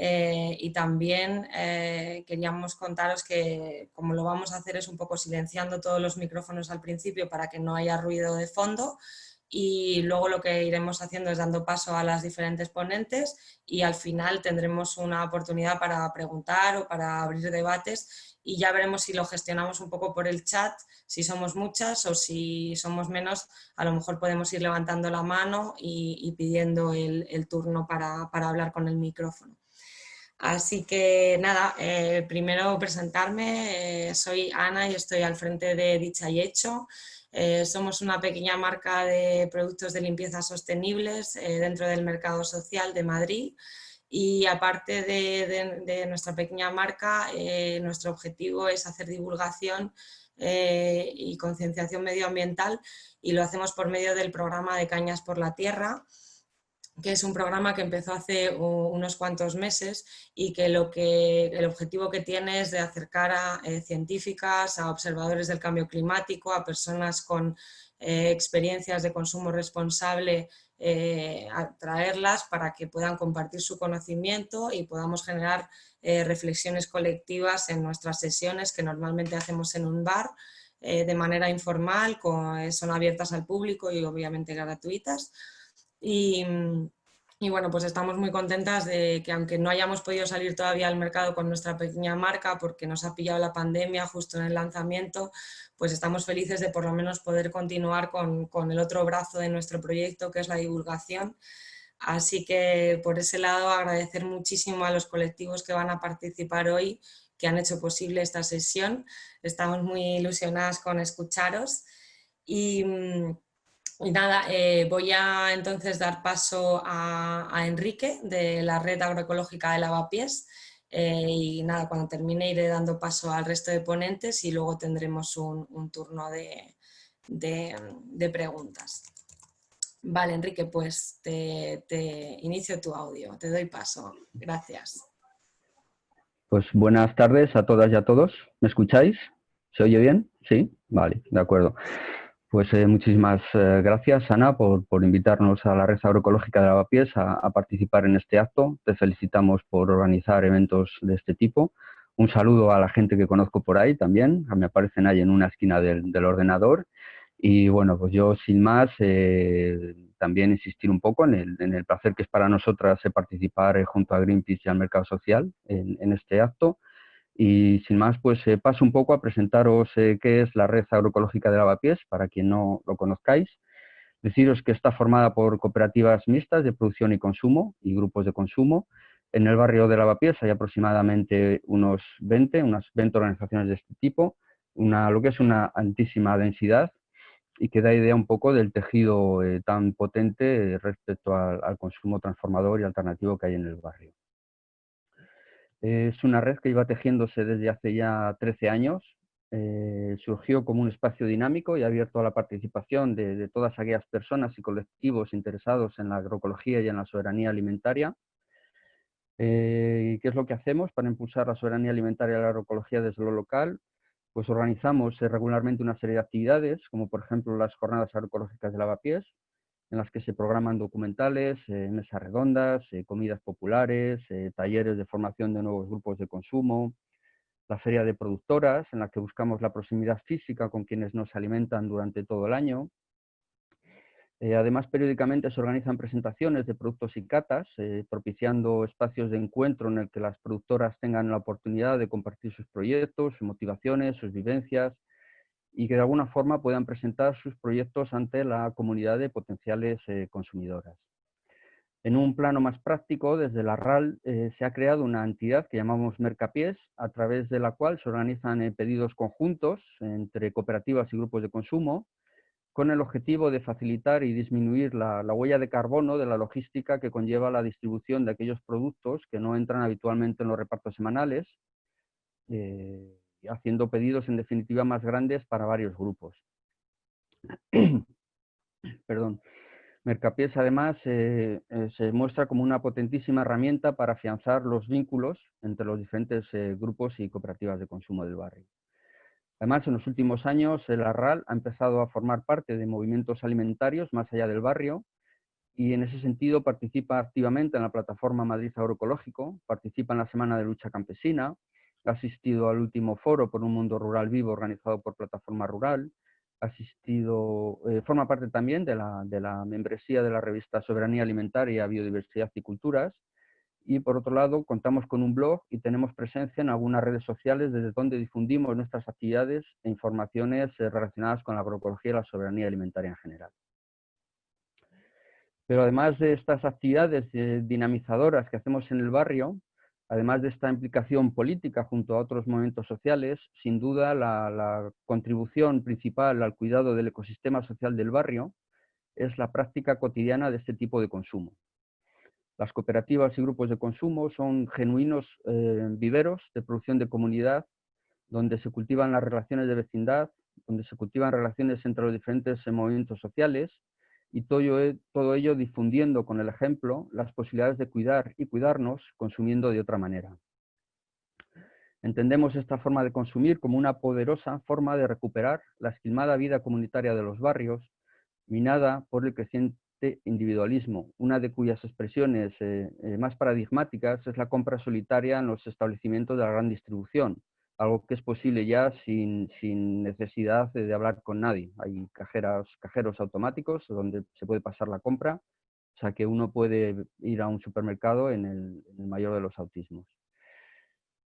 y también queríamos contaros que como lo vamos a hacer es un poco silenciando todos los micrófonos al principio para que no haya ruido de fondo, y luego lo que iremos haciendo es dando paso a las diferentes ponentes y al final tendremos una oportunidad para preguntar o para abrir debates, y ya veremos si lo gestionamos un poco por el chat, si somos muchas, o si somos menos, a lo mejor podemos ir levantando la mano y pidiendo el turno para hablar con el micrófono. Así que nada, primero presentarme, soy Ana y estoy al frente de Dicha y Hecho. Somos una pequeña marca de productos de limpieza sostenibles dentro del mercado social de Madrid, y aparte de nuestra pequeña marca, nuestro objetivo es hacer divulgación y concienciación medioambiental, y lo hacemos por medio del programa de Cañas por la Tierra, que es un programa que empezó hace unos cuantos meses y que el objetivo que tiene es de acercar a científicas, a observadores del cambio climático, a personas con experiencias de consumo responsable, a traerlas para que puedan compartir su conocimiento y podamos generar reflexiones colectivas en nuestras sesiones, que normalmente hacemos en un bar de manera informal, son abiertas al público y obviamente gratuitas. Y bueno, pues estamos muy contentas de que, aunque no hayamos podido salir todavía al mercado con nuestra pequeña marca porque nos ha pillado la pandemia justo en el lanzamiento, pues estamos felices de por lo menos poder continuar con el otro brazo de nuestro proyecto, que es la divulgación. Así que por ese lado agradecer muchísimo a los colectivos que van a participar hoy, que han hecho posible esta sesión. Estamos muy ilusionadas con escucharos. Y nada, voy a entonces dar paso a Enrique de la Red Agroecológica de Lavapiés, y nada, cuando termine iré dando paso al resto de ponentes y luego tendremos un turno de preguntas. Vale, Enrique, pues te inicio tu audio, te doy paso. Gracias. Pues buenas tardes a todas y a todos. ¿Me escucháis? ¿Se oye bien? Sí, vale, de acuerdo. Pues muchísimas gracias, Ana, por invitarnos a la Red Agroecológica de Lavapiés a participar en este acto. Te felicitamos por organizar eventos de este tipo. Un saludo a la gente que conozco por ahí también, me aparecen ahí en una esquina del ordenador. Y bueno, pues yo sin más también insistir un poco en el placer que es para nosotras participar junto a Greenpeace y al Mercado Social en este acto. Y sin más, pues paso un poco a presentaros qué es la Red Agroecológica de Lavapiés, para quien no lo conozcáis. Deciros que está formada por cooperativas mixtas de producción y consumo y grupos de consumo. En el barrio de Lavapiés hay aproximadamente unas 20 organizaciones de este tipo, lo que es una altísima densidad, y que da idea un poco del tejido tan potente respecto al consumo transformador y alternativo que hay en el barrio. Es una red que iba tejiéndose desde hace ya 13 años. Surgió como un espacio dinámico y abierto a la participación de todas aquellas personas y colectivos interesados en la agroecología y en la soberanía alimentaria. ¿Qué es lo que hacemos para impulsar la soberanía alimentaria y la agroecología desde lo local? Pues organizamos regularmente una serie de actividades, como por ejemplo las jornadas agroecológicas de Lavapiés, en las que se programan documentales, mesas redondas, comidas populares, talleres de formación de nuevos grupos de consumo, la feria de productoras, en la que buscamos la proximidad física con quienes nos alimentan durante todo el año. Además, periódicamente se organizan presentaciones de productos y catas, propiciando espacios de encuentro en el que las productoras tengan la oportunidad de compartir sus proyectos, sus motivaciones, sus vivencias, y que de alguna forma puedan presentar sus proyectos ante la comunidad de potenciales consumidoras. En un plano más práctico, desde la RAL se ha creado una entidad que llamamos Mercapiés, a través de la cual se organizan pedidos conjuntos entre cooperativas y grupos de consumo, con el objetivo de facilitar y disminuir la huella de carbono de la logística que conlleva la distribución de aquellos productos que no entran habitualmente en los repartos semanales, haciendo pedidos en definitiva más grandes para varios grupos. Perdón. Mercapiés además se muestra como una potentísima herramienta para afianzar los vínculos entre los diferentes grupos y cooperativas de consumo del barrio. Además, en los últimos años, la RAL ha empezado a formar parte de movimientos alimentarios más allá del barrio, y en ese sentido participa activamente en la plataforma Madrid Agroecológico, participa en la Semana de Lucha Campesina, ha asistido al último foro por un mundo rural vivo organizado por Plataforma Rural, forma parte también de la membresía de la revista Soberanía Alimentaria, Biodiversidad y Culturas, y por otro lado contamos con un blog y tenemos presencia en algunas redes sociales desde donde difundimos nuestras actividades e informaciones relacionadas con la agroecología y la soberanía alimentaria en general. Pero además de estas actividades dinamizadoras que hacemos en el barrio, además de esta implicación política junto a otros movimientos sociales, sin duda la contribución principal al cuidado del ecosistema social del barrio es la práctica cotidiana de este tipo de consumo. Las cooperativas y grupos de consumo son genuinos viveros de producción de comunidad, donde se cultivan las relaciones de vecindad, donde se cultivan relaciones entre los diferentes movimientos sociales, y todo ello difundiendo con el ejemplo las posibilidades de cuidar y cuidarnos consumiendo de otra manera. Entendemos esta forma de consumir como una poderosa forma de recuperar la esquilmada vida comunitaria de los barrios, minada por el creciente individualismo, una de cuyas expresiones más paradigmáticas es la compra solitaria en los establecimientos de la gran distribución, algo que es posible ya sin necesidad de hablar con nadie. Hay cajeros automáticos donde se puede pasar la compra, o sea que uno puede ir a un supermercado en el mayor de los autismos.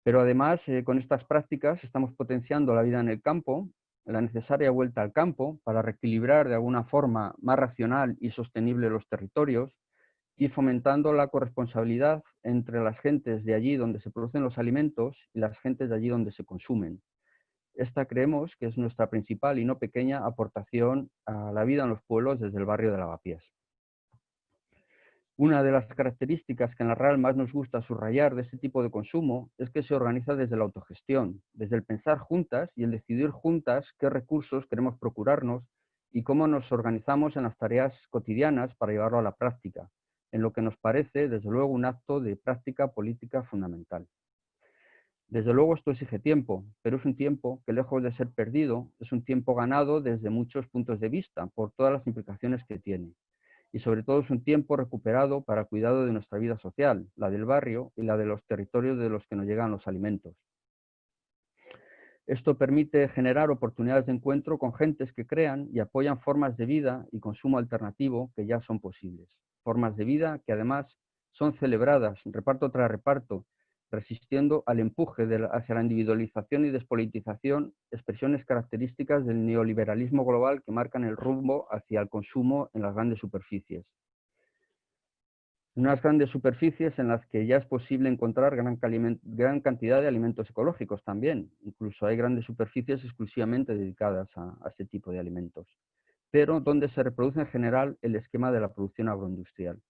Pero además, con estas prácticas estamos potenciando la vida en el campo, la necesaria vuelta al campo para reequilibrar de alguna forma más racional y sostenible los territorios, y fomentando la corresponsabilidad entre las gentes de allí donde se producen los alimentos y las gentes de allí donde se consumen. Esta creemos que es nuestra principal y no pequeña aportación a la vida en los pueblos desde el barrio de Lavapiés. Una de las características que en la RAL más nos gusta subrayar de este tipo de consumo es que se organiza desde la autogestión, desde el pensar juntas y el decidir juntas qué recursos queremos procurarnos y cómo nos organizamos en las tareas cotidianas para llevarlo a la práctica, en lo que nos parece, desde luego, un acto de práctica política fundamental. Desde luego esto exige tiempo, pero es un tiempo que, lejos de ser perdido, es un tiempo ganado desde muchos puntos de vista, por todas las implicaciones que tiene. Y sobre todo es un tiempo recuperado para el cuidado de nuestra vida social, la del barrio y la de los territorios de los que nos llegan los alimentos. Esto permite generar oportunidades de encuentro con gentes que crean y apoyan formas de vida y consumo alternativo que ya son posibles. Formas de vida que además son celebradas reparto tras reparto, resistiendo al empuje hacia la individualización y despolitización, expresiones características del neoliberalismo global que marcan el rumbo hacia el consumo en las grandes superficies. Unas grandes superficies en las que ya es posible encontrar gran cantidad de alimentos ecológicos también. Incluso hay grandes superficies exclusivamente dedicadas a este tipo de alimentos, pero donde se reproduce en general el esquema de la producción agroindustrial.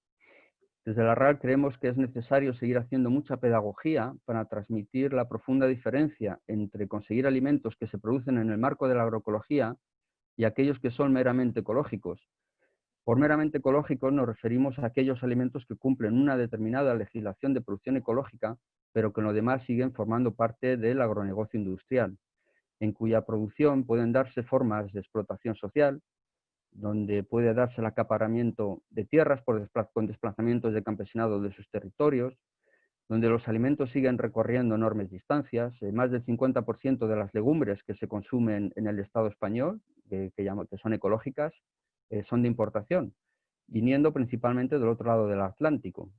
Desde la RAL creemos que es necesario seguir haciendo mucha pedagogía para transmitir la profunda diferencia entre conseguir alimentos que se producen en el marco de la agroecología y aquellos que son meramente ecológicos. Por meramente ecológicos nos referimos a aquellos alimentos que cumplen una determinada legislación de producción ecológica, pero que en lo demás siguen formando parte del agronegocio industrial, en cuya producción pueden darse formas de explotación social, donde puede darse el acaparamiento de tierras con desplazamientos de campesinado de sus territorios, donde los alimentos siguen recorriendo enormes distancias. Más del 50% de las legumbres que se consumen en el Estado español, que son ecológicas, son de importación, viniendo principalmente del otro lado del Atlántico.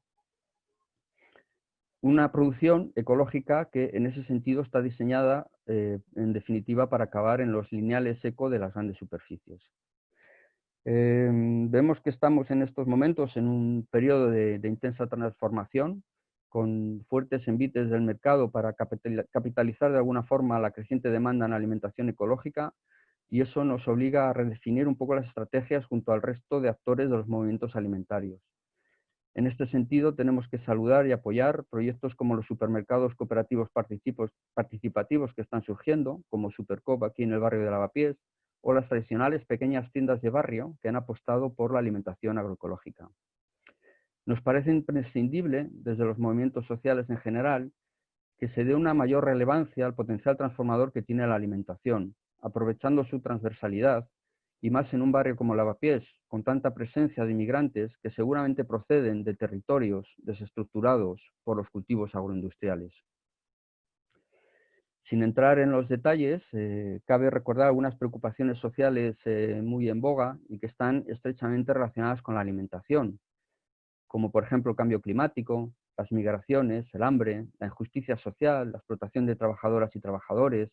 Una producción ecológica que en ese sentido está diseñada, en definitiva, para acabar en los lineales eco de las grandes superficies. Vemos que estamos en estos momentos en un periodo de intensa transformación, con fuertes envites del mercado para capitalizar de alguna forma la creciente demanda en alimentación ecológica, y eso nos obliga a redefinir un poco las estrategias junto al resto de actores de los movimientos alimentarios. En este sentido, tenemos que saludar y apoyar proyectos como los supermercados cooperativos participativos que están surgiendo, como Supercoop aquí en el barrio de Lavapiés, o las tradicionales pequeñas tiendas de barrio que han apostado por la alimentación agroecológica. Nos parece imprescindible, desde los movimientos sociales en general, que se dé una mayor relevancia al potencial transformador que tiene la alimentación, aprovechando su transversalidad y más en un barrio como Lavapiés, con tanta presencia de inmigrantes que seguramente proceden de territorios desestructurados por los cultivos agroindustriales. Sin entrar en los detalles, cabe recordar algunas preocupaciones sociales muy en boga y que están estrechamente relacionadas con la alimentación, como por ejemplo el cambio climático, las migraciones, el hambre, la injusticia social, la explotación de trabajadoras y trabajadores,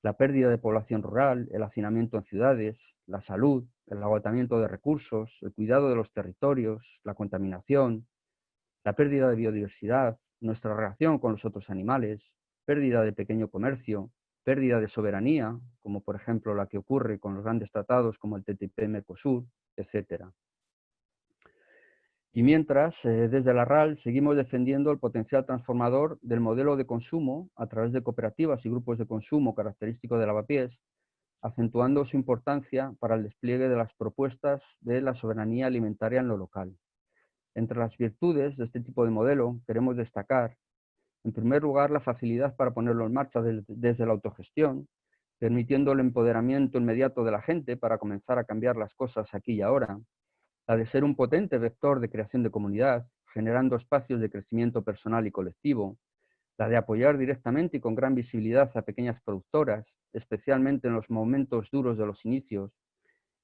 la pérdida de población rural, el hacinamiento en ciudades, la salud, el agotamiento de recursos, el cuidado de los territorios, la contaminación, la pérdida de biodiversidad, nuestra relación con los otros animales, pérdida de pequeño comercio, pérdida de soberanía, como por ejemplo la que ocurre con los grandes tratados como el TTIP-Mercosur, etc. Y mientras, desde la RAL seguimos defendiendo el potencial transformador del modelo de consumo a través de cooperativas y grupos de consumo característicos de Lavapiés, acentuando su importancia para el despliegue de las propuestas de la soberanía alimentaria en lo local. Entre las virtudes de este tipo de modelo queremos destacar, en primer lugar, la facilidad para ponerlo en marcha desde la autogestión, permitiendo el empoderamiento inmediato de la gente para comenzar a cambiar las cosas aquí y ahora, la de ser un potente vector de creación de comunidad, generando espacios de crecimiento personal y colectivo, la de apoyar directamente y con gran visibilidad a pequeñas productoras, especialmente en los momentos duros de los inicios,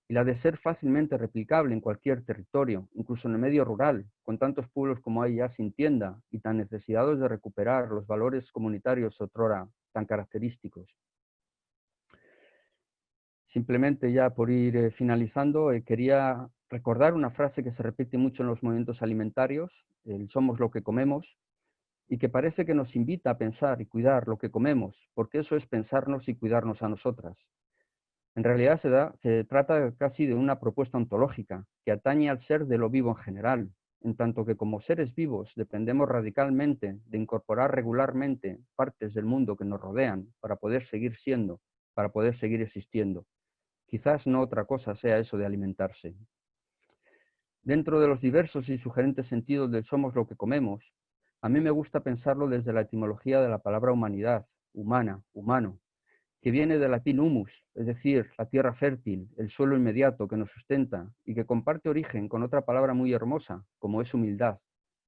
y la de ser fácilmente replicable en cualquier territorio, incluso en el medio rural, con tantos pueblos como hay ya sin tienda y tan necesitados de recuperar los valores comunitarios otrora tan característicos. Simplemente ya por ir finalizando, quería recordar una frase que se repite mucho en los movimientos alimentarios, el somos lo que comemos, y que parece que nos invita a pensar y cuidar lo que comemos, porque eso es pensarnos y cuidarnos a nosotras. En realidad se trata casi de una propuesta ontológica que atañe al ser de lo vivo en general, en tanto que como seres vivos dependemos radicalmente de incorporar regularmente partes del mundo que nos rodean para poder seguir siendo, para poder seguir existiendo. Quizás no otra cosa sea eso de alimentarse. Dentro de los diversos y sugerentes sentidos del somos lo que comemos, a mí me gusta pensarlo desde la etimología de la palabra humanidad, humana, humano, que viene del latín humus, es decir, la tierra fértil, el suelo inmediato que nos sustenta y que comparte origen con otra palabra muy hermosa, como es humildad,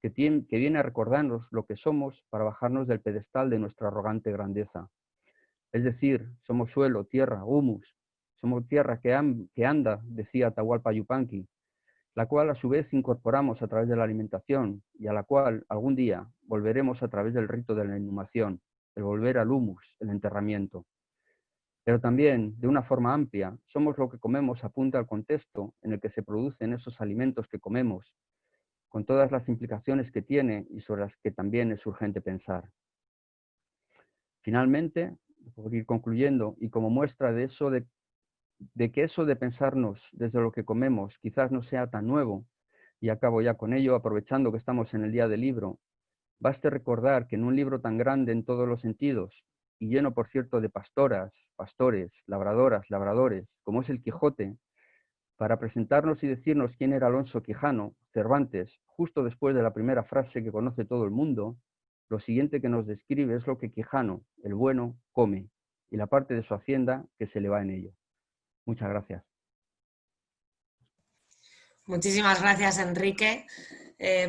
que viene a recordarnos lo que somos para bajarnos del pedestal de nuestra arrogante grandeza. Es decir, somos suelo, tierra, humus, somos tierra que anda, decía Atahualpa Yupanqui, la cual a su vez incorporamos a través de la alimentación y a la cual algún día volveremos a través del rito de la inhumación, el volver al humus, el enterramiento. Pero también, de una forma amplia, somos lo que comemos apunta al contexto en el que se producen esos alimentos que comemos, con todas las implicaciones que tiene y sobre las que también es urgente pensar. Finalmente, por ir concluyendo, y como muestra de que eso de pensarnos desde lo que comemos quizás no sea tan nuevo, y acabo ya con ello, aprovechando que estamos en el Día del Libro, baste recordar que en un libro tan grande en todos los sentidos, y lleno, por cierto, de pastoras, pastores, labradoras, labradores, como es el Quijote, para presentarnos y decirnos quién era Alonso Quijano, Cervantes, justo después de la primera frase que conoce todo el mundo, lo siguiente que nos describe es lo que Quijano, el bueno, come, y la parte de su hacienda que se le va en ello. Muchas gracias. Muchísimas gracias, Enrique,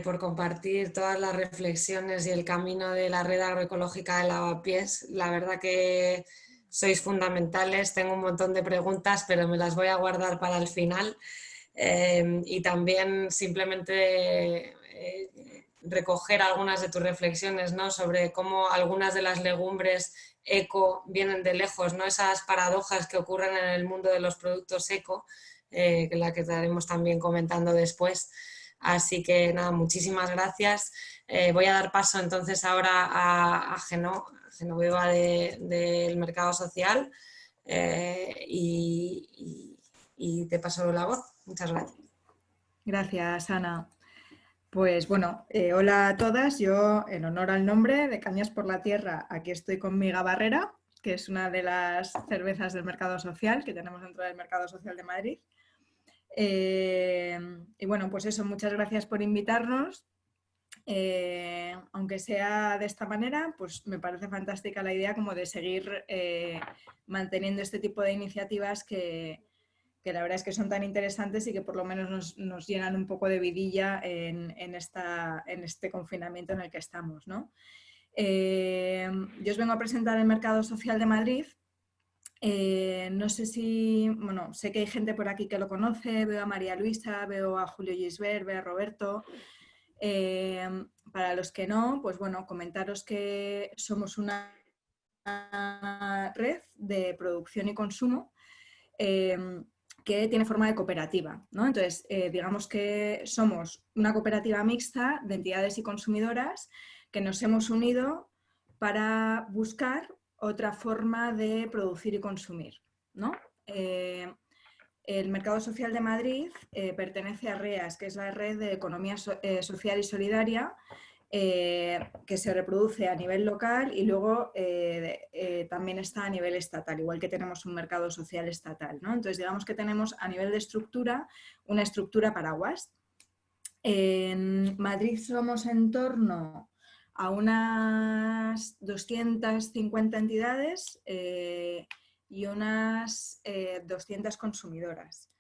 por compartir todas las reflexiones y el camino de la red agroecológica de Lavapiés. La verdad que sois fundamentales. Tengo un montón de preguntas, pero me las voy a guardar para el final. Y también simplemente recoger algunas de tus reflexiones, ¿no?, sobre cómo algunas de las legumbres eco vienen de lejos, ¿no?, esas paradojas que ocurren en el mundo de los productos eco, que la que estaremos también comentando después. Así que nada, muchísimas gracias. Voy a dar paso entonces ahora a Genoveva del Mercado Social, y te paso la voz. Muchas gracias. Gracias, Ana. Pues bueno, hola a todas. Yo, en honor al nombre de Cañas por la Tierra, aquí estoy con Miga Barrera, que es una de las cervezas del Mercado Social que tenemos dentro del Mercado Social de Madrid. Y bueno, pues eso, muchas gracias por invitarnos. Aunque sea de esta manera, pues me parece fantástica la idea como de seguir manteniendo este tipo de iniciativas que que la verdad es que son tan interesantes y que por lo menos nos llenan un poco de vidilla en este confinamiento en el que estamos, ¿no? Yo os vengo a presentar el Mercado Social de Madrid. No sé si, bueno, sé que hay gente por aquí que lo conoce, veo a María Luisa, veo a Julio Gisbert, veo a Roberto. Para los que no, pues bueno, comentaros que somos una red de producción y consumo que tiene forma de cooperativa, ¿no? Entonces, digamos que somos una cooperativa mixta de entidades y consumidoras que nos hemos unido para buscar otra forma de producir y consumir, ¿no? El Mercado Social de Madrid pertenece a REAS, que es la Red de Economía Social y Solidaria, que se reproduce a nivel local y luego también está a nivel estatal, igual que tenemos un mercado social estatal, ¿no? Entonces, digamos que tenemos a nivel de estructura una estructura paraguas. En Madrid somos en torno a unas 250 entidades y unas 200 consumidoras.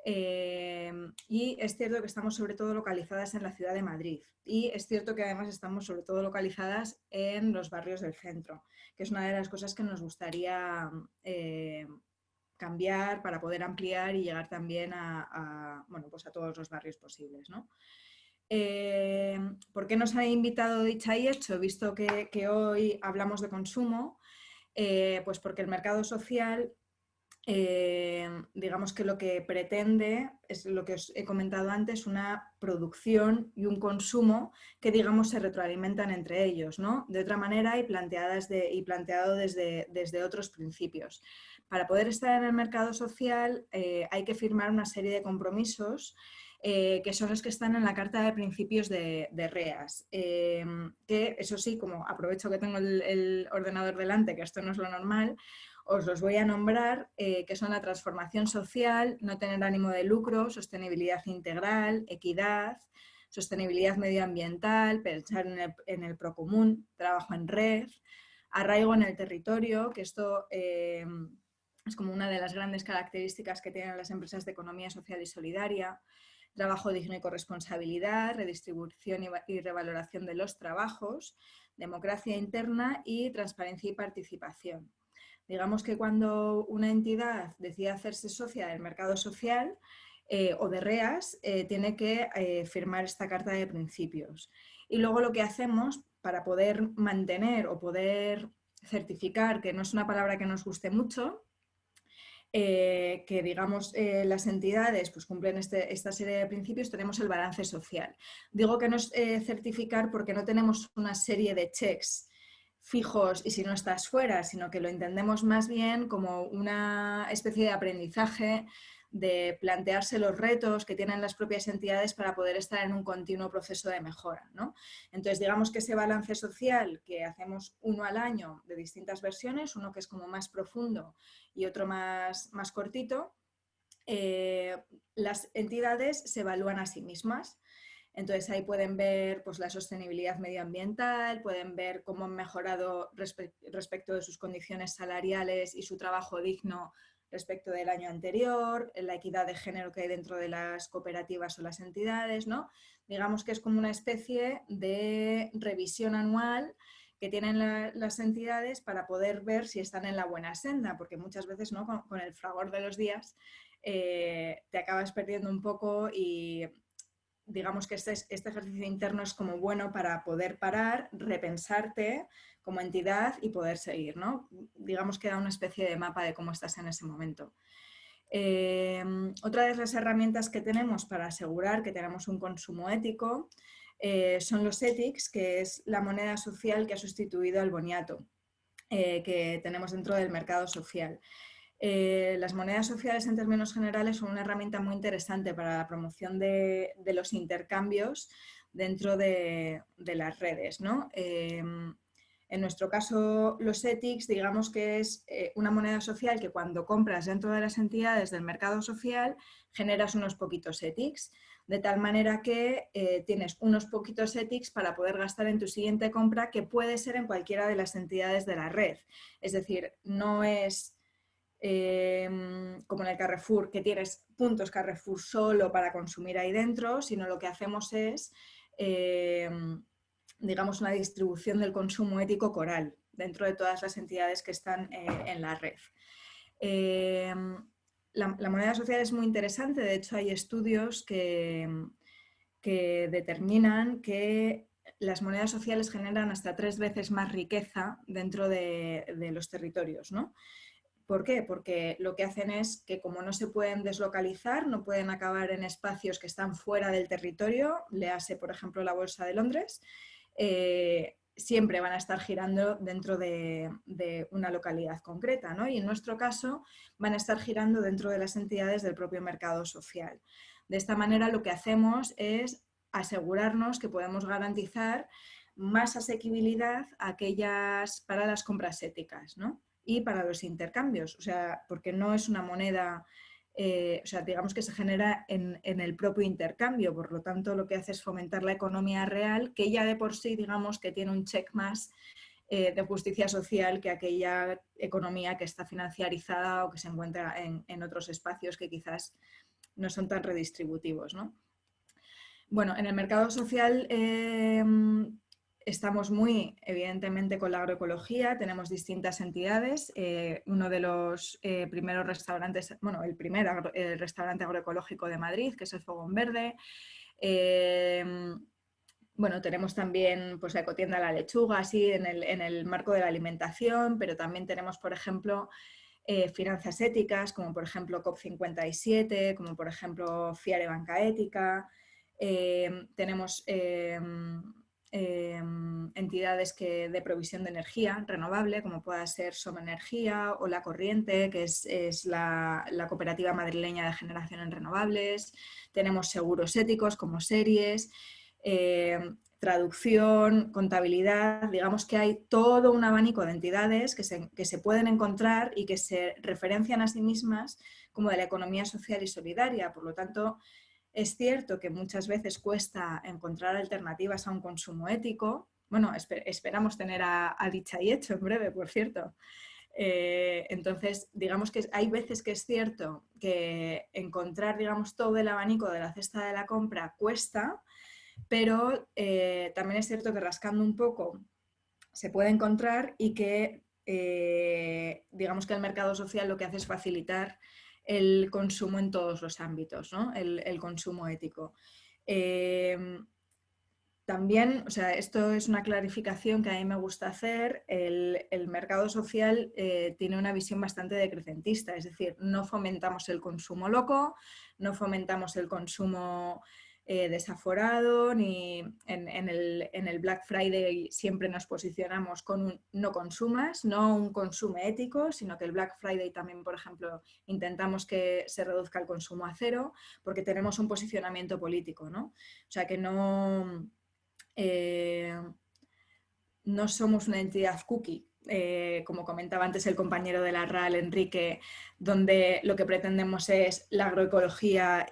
Y es cierto que estamos sobre todo localizadas en la ciudad de Madrid y es cierto que además estamos sobre todo localizadas en los barrios del centro, que es una de las cosas que nos gustaría cambiar para poder ampliar y llegar también bueno, pues a todos los barrios posibles, ¿no? ¿Por qué nos ha invitado Dicha y Hecho, visto que hoy hablamos de consumo? Pues porque el mercado social, digamos que lo que pretende es lo que os he comentado antes, una producción y un consumo que, digamos, se retroalimentan entre ellos, ¿no? De otra manera y planteado desde otros principios. Para poder estar en el mercado social hay que firmar una serie de compromisos que son los que están en la Carta de Principios de REAS, que eso sí, como aprovecho que tengo el ordenador delante, que esto no es lo normal, os los voy a nombrar, que son la transformación social, no tener ánimo de lucro, sostenibilidad integral, equidad, sostenibilidad medioambiental, pensar en el procomún, trabajo en red, arraigo en el territorio, que esto es como una de las grandes características que tienen las empresas de economía social y solidaria, trabajo digno y corresponsabilidad, redistribución y revaloración de los trabajos, democracia interna y transparencia y participación. Digamos que cuando una entidad decide hacerse socia del mercado social o de REAS, tiene que firmar esta carta de principios. Y luego lo que hacemos para poder mantener o poder certificar, que no es una palabra que nos guste mucho, que digamos las entidades pues, cumplen esta serie de principios, tenemos el balance social. Digo que no es certificar porque no tenemos una serie de checks fijos y si no estás fuera, sino que lo entendemos más bien como una especie de aprendizaje de plantearse los retos que tienen las propias entidades para poder estar en un continuo proceso de mejora, ¿no? Entonces, digamos que ese balance social que hacemos uno al año de distintas versiones, uno que es como más profundo y otro más cortito, las entidades se evalúan a sí mismas. Entonces ahí pueden ver pues, la sostenibilidad medioambiental, pueden ver cómo han mejorado respecto de sus condiciones salariales y su trabajo digno respecto del año anterior, la equidad de género que hay dentro de las cooperativas o las entidades, ¿no? Digamos que es como una especie de revisión anual que tienen las entidades para poder ver si están en la buena senda, porque muchas veces, ¿no? con el fragor de los días te acabas perdiendo un poco y digamos que este ejercicio interno es como bueno para poder parar, repensarte como entidad y poder seguir, ¿no? Digamos que da una especie de mapa de cómo estás en ese momento. Otra de las herramientas que tenemos para asegurar que tenemos un consumo ético son los ETICs, que es la moneda social que ha sustituido al boniato que tenemos dentro del mercado social. Las monedas sociales en términos generales son una herramienta muy interesante para la promoción de los intercambios dentro de las redes, ¿no? En nuestro caso, los ETICs, digamos que es una moneda social que cuando compras dentro de las entidades del mercado social generas unos poquitos ETICs, de tal manera que tienes unos poquitos ETICs para poder gastar en tu siguiente compra, que puede ser en cualquiera de las entidades de la red. Es decir, no es como en el Carrefour, que tienes puntos Carrefour solo para consumir ahí dentro, sino lo que hacemos es, digamos, una distribución del consumo ético coral dentro de todas las entidades que están en la red. La moneda social es muy interesante, de hecho hay estudios que determinan que las monedas sociales generan hasta 3 veces más riqueza dentro de los territorios, ¿no? ¿Por qué? Porque lo que hacen es que como no se pueden deslocalizar, no pueden acabar en espacios que están fuera del territorio, léase por ejemplo la Bolsa de Londres, siempre van a estar girando dentro de una localidad concreta, ¿no? Y en nuestro caso van a estar girando dentro de las entidades del propio mercado social. De esta manera lo que hacemos es asegurarnos que podemos garantizar más asequibilidad para las compras éticas, ¿no? Y para los intercambios, o sea, porque no es una moneda, o sea, digamos que se genera en el propio intercambio, por lo tanto lo que hace es fomentar la economía real, que ya de por sí, digamos, que tiene un check más de justicia social que aquella economía que está financiarizada o que se encuentra en otros espacios que quizás no son tan redistributivos, ¿no? Bueno, en el mercado social estamos muy evidentemente con la agroecología, tenemos distintas entidades. Uno de los primeros restaurantes, bueno, el primer restaurante agroecológico de Madrid, que es el Fogón Verde. Bueno, tenemos también pues, la ecotienda La Lechuga, así en el marco de la alimentación, pero también tenemos, por ejemplo, finanzas éticas, como por ejemplo COP57, como por ejemplo FIARE Banca Ética. Tenemos entidades de provisión de energía renovable, como pueda ser Somenergía o La Corriente, que es la cooperativa madrileña de generación en renovables. Tenemos seguros éticos como Series, traducción, contabilidad. Digamos que hay todo un abanico de entidades que se pueden encontrar y que se referencian a sí mismas como de la economía social y solidaria. Por lo tanto, es cierto que muchas veces cuesta encontrar alternativas a un consumo ético. Bueno, esperamos tener a Dicha y Hecho en breve, por cierto. Entonces, digamos que hay veces que es cierto que encontrar, digamos, todo el abanico de la cesta de la compra cuesta, pero también es cierto que rascando un poco se puede encontrar y que digamos que el mercado social lo que hace es facilitar el consumo en todos los ámbitos, ¿no? El consumo ético. También, o sea, esto es una clarificación que a mí me gusta hacer, el mercado social tiene una visión bastante decrecentista, es decir, no fomentamos el consumo loco, no fomentamos el consumo desaforado, ni en el Black Friday siempre nos posicionamos con un no consumas, no un consumo ético, sino que el Black Friday también, por ejemplo, intentamos que se reduzca el consumo a cero, porque tenemos un posicionamiento político, ¿no? O sea, que no somos una entidad cookie, como comentaba antes el compañero de la RAL, Enrique, donde lo que pretendemos es la agroecología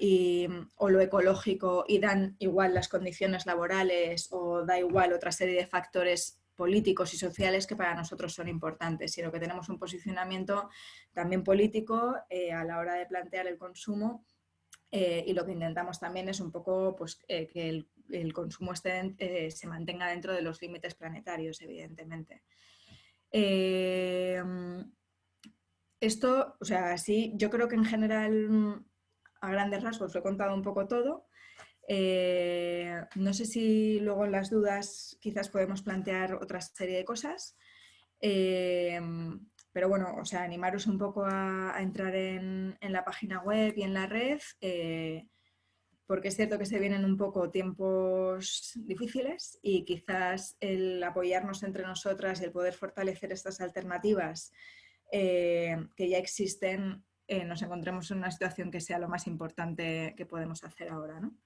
o lo ecológico y dan igual las condiciones laborales o da igual otra serie de factores políticos y sociales que para nosotros son importantes, sino que tenemos un posicionamiento también político a la hora de plantear el consumo. Y lo que intentamos también es un poco pues, que el consumo se mantenga dentro de los límites planetarios, evidentemente. Esto, o sea, sí, yo creo que en general, a grandes rasgos, lo he contado un poco todo. No sé si luego en las dudas quizás podemos plantear otra serie de cosas. Pero bueno, o sea, animaros un poco a entrar en la página web y en la red, porque es cierto que se vienen un poco tiempos difíciles y quizás el apoyarnos entre nosotras y el poder fortalecer estas alternativas que ya existen, nos encontremos en una situación que sea lo más importante que podemos hacer ahora, ¿no?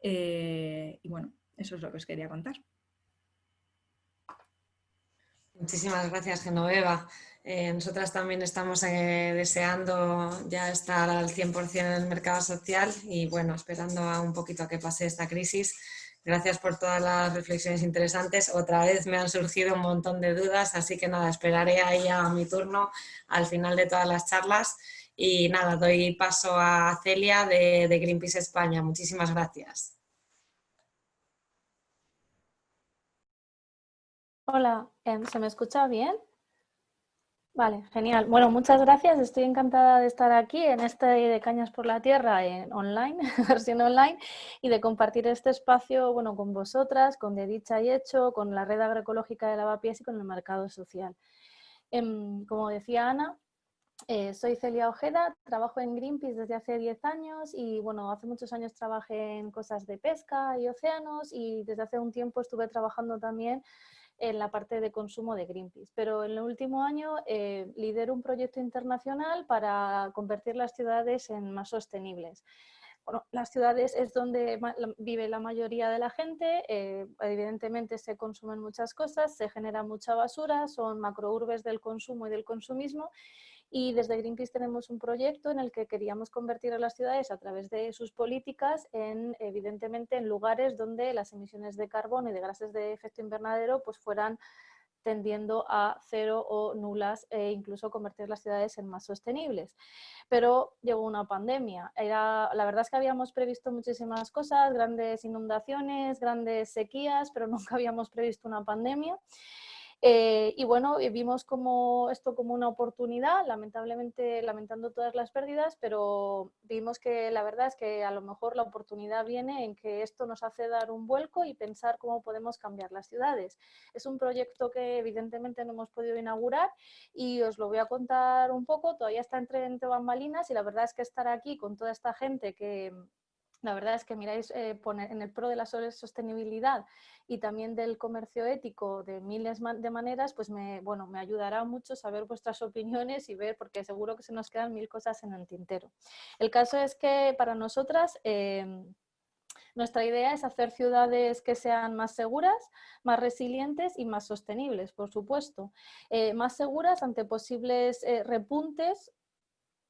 Y bueno, eso es lo que os quería contar. Muchísimas gracias, Genoveva. Nosotras también estamos deseando ya estar al 100% en el mercado social y bueno, esperando un poquito a que pase esta crisis, Gracias por todas las reflexiones interesantes. Otra vez me han surgido un montón de dudas, así que nada, esperaré ahí a mi turno al final de todas las charlas. Y nada, doy paso a Celia de Greenpeace España. Muchísimas gracias. Hola, ¿se me escucha bien? Vale, genial. Bueno, muchas gracias. Estoy encantada de estar aquí en este de Cañas por la Tierra en online, versión online, y de compartir este espacio, bueno, con vosotras, con De Dicha y Hecho, con la Red Agroecológica de Lavapiés y con el Mercado Social. Como decía Ana, soy Celia Ojeda, trabajo en Greenpeace desde hace 10 años y bueno, hace muchos años trabajé en cosas de pesca y océanos y desde hace un tiempo estuve trabajando también en la parte de consumo de Greenpeace. Pero en el último año lidero un proyecto internacional para convertir las ciudades en más sostenibles. Bueno, las ciudades es donde vive la mayoría de la gente, evidentemente se consumen muchas cosas, se genera mucha basura, son macrourbes del consumo y del consumismo. Y desde Greenpeace tenemos un proyecto en el que queríamos convertir a las ciudades a través de sus políticas en, evidentemente, en lugares donde las emisiones de carbono y de gases de efecto invernadero pues fueran tendiendo a cero o nulas e incluso convertir las ciudades en más sostenibles. Pero llegó una pandemia. La verdad es que habíamos previsto muchísimas cosas, grandes inundaciones, grandes sequías, pero nunca habíamos previsto una pandemia. Y bueno, vimos esto como una oportunidad, lamentablemente lamentando todas las pérdidas, pero vimos que la verdad es que a lo mejor la oportunidad viene en que esto nos hace dar un vuelco y pensar cómo podemos cambiar las ciudades. Es un proyecto que evidentemente no hemos podido inaugurar y os lo voy a contar un poco, todavía está entre bambalinas y la verdad es que estar aquí con toda esta gente que... La verdad es que miráis en el pro de la sostenibilidad y también del comercio ético de miles de maneras, pues me ayudará mucho saber vuestras opiniones y ver, porque seguro que se nos quedan mil cosas en el tintero. El caso es que para nosotras nuestra idea es hacer ciudades que sean más seguras, más resilientes y más sostenibles, por supuesto. Más seguras ante posibles repuntes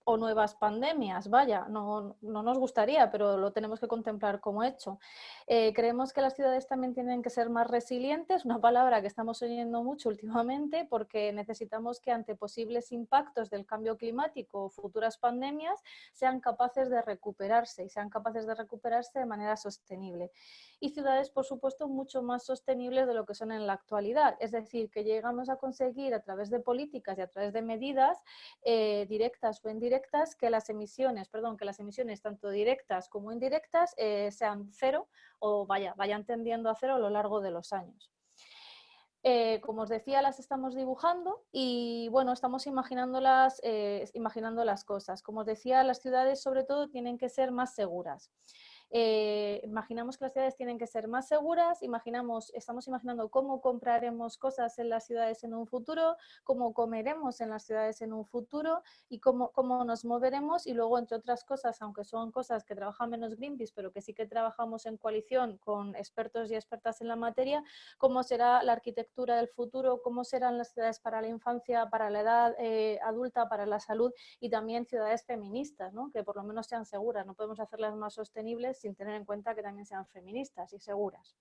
o nuevas pandemias, vaya, no nos gustaría, pero lo tenemos que contemplar como hecho. Creemos que las ciudades también tienen que ser más resilientes, una palabra que estamos oyendo mucho últimamente, porque necesitamos que ante posibles impactos del cambio climático o futuras pandemias sean capaces de recuperarse y sean capaces de recuperarse de manera sostenible. Y ciudades, por supuesto, mucho más sostenibles de lo que son en la actualidad, es decir, que llegamos a conseguir a través de políticas y a través de medidas directas o indirectas que las emisiones tanto directas como indirectas sean cero o vayan tendiendo a cero a lo largo de los años. Como os decía, las estamos dibujando y bueno, estamos imaginando las cosas. Como os decía, las ciudades sobre todo tienen que ser más seguras. Imaginamos que las ciudades tienen que ser más seguras, estamos imaginando cómo compraremos cosas en las ciudades en un futuro, cómo comeremos en las ciudades en un futuro y cómo nos moveremos y luego, entre otras cosas, aunque son cosas que trabaja menos Greenpeace, pero que sí que trabajamos en coalición con expertos y expertas en la materia, cómo será la arquitectura del futuro, cómo serán las ciudades para la infancia, para la edad adulta, para la salud y también ciudades feministas, ¿no? Que por lo menos sean seguras. No podemos hacerlas más sostenibles sin tener en cuenta que también sean feministas y seguras.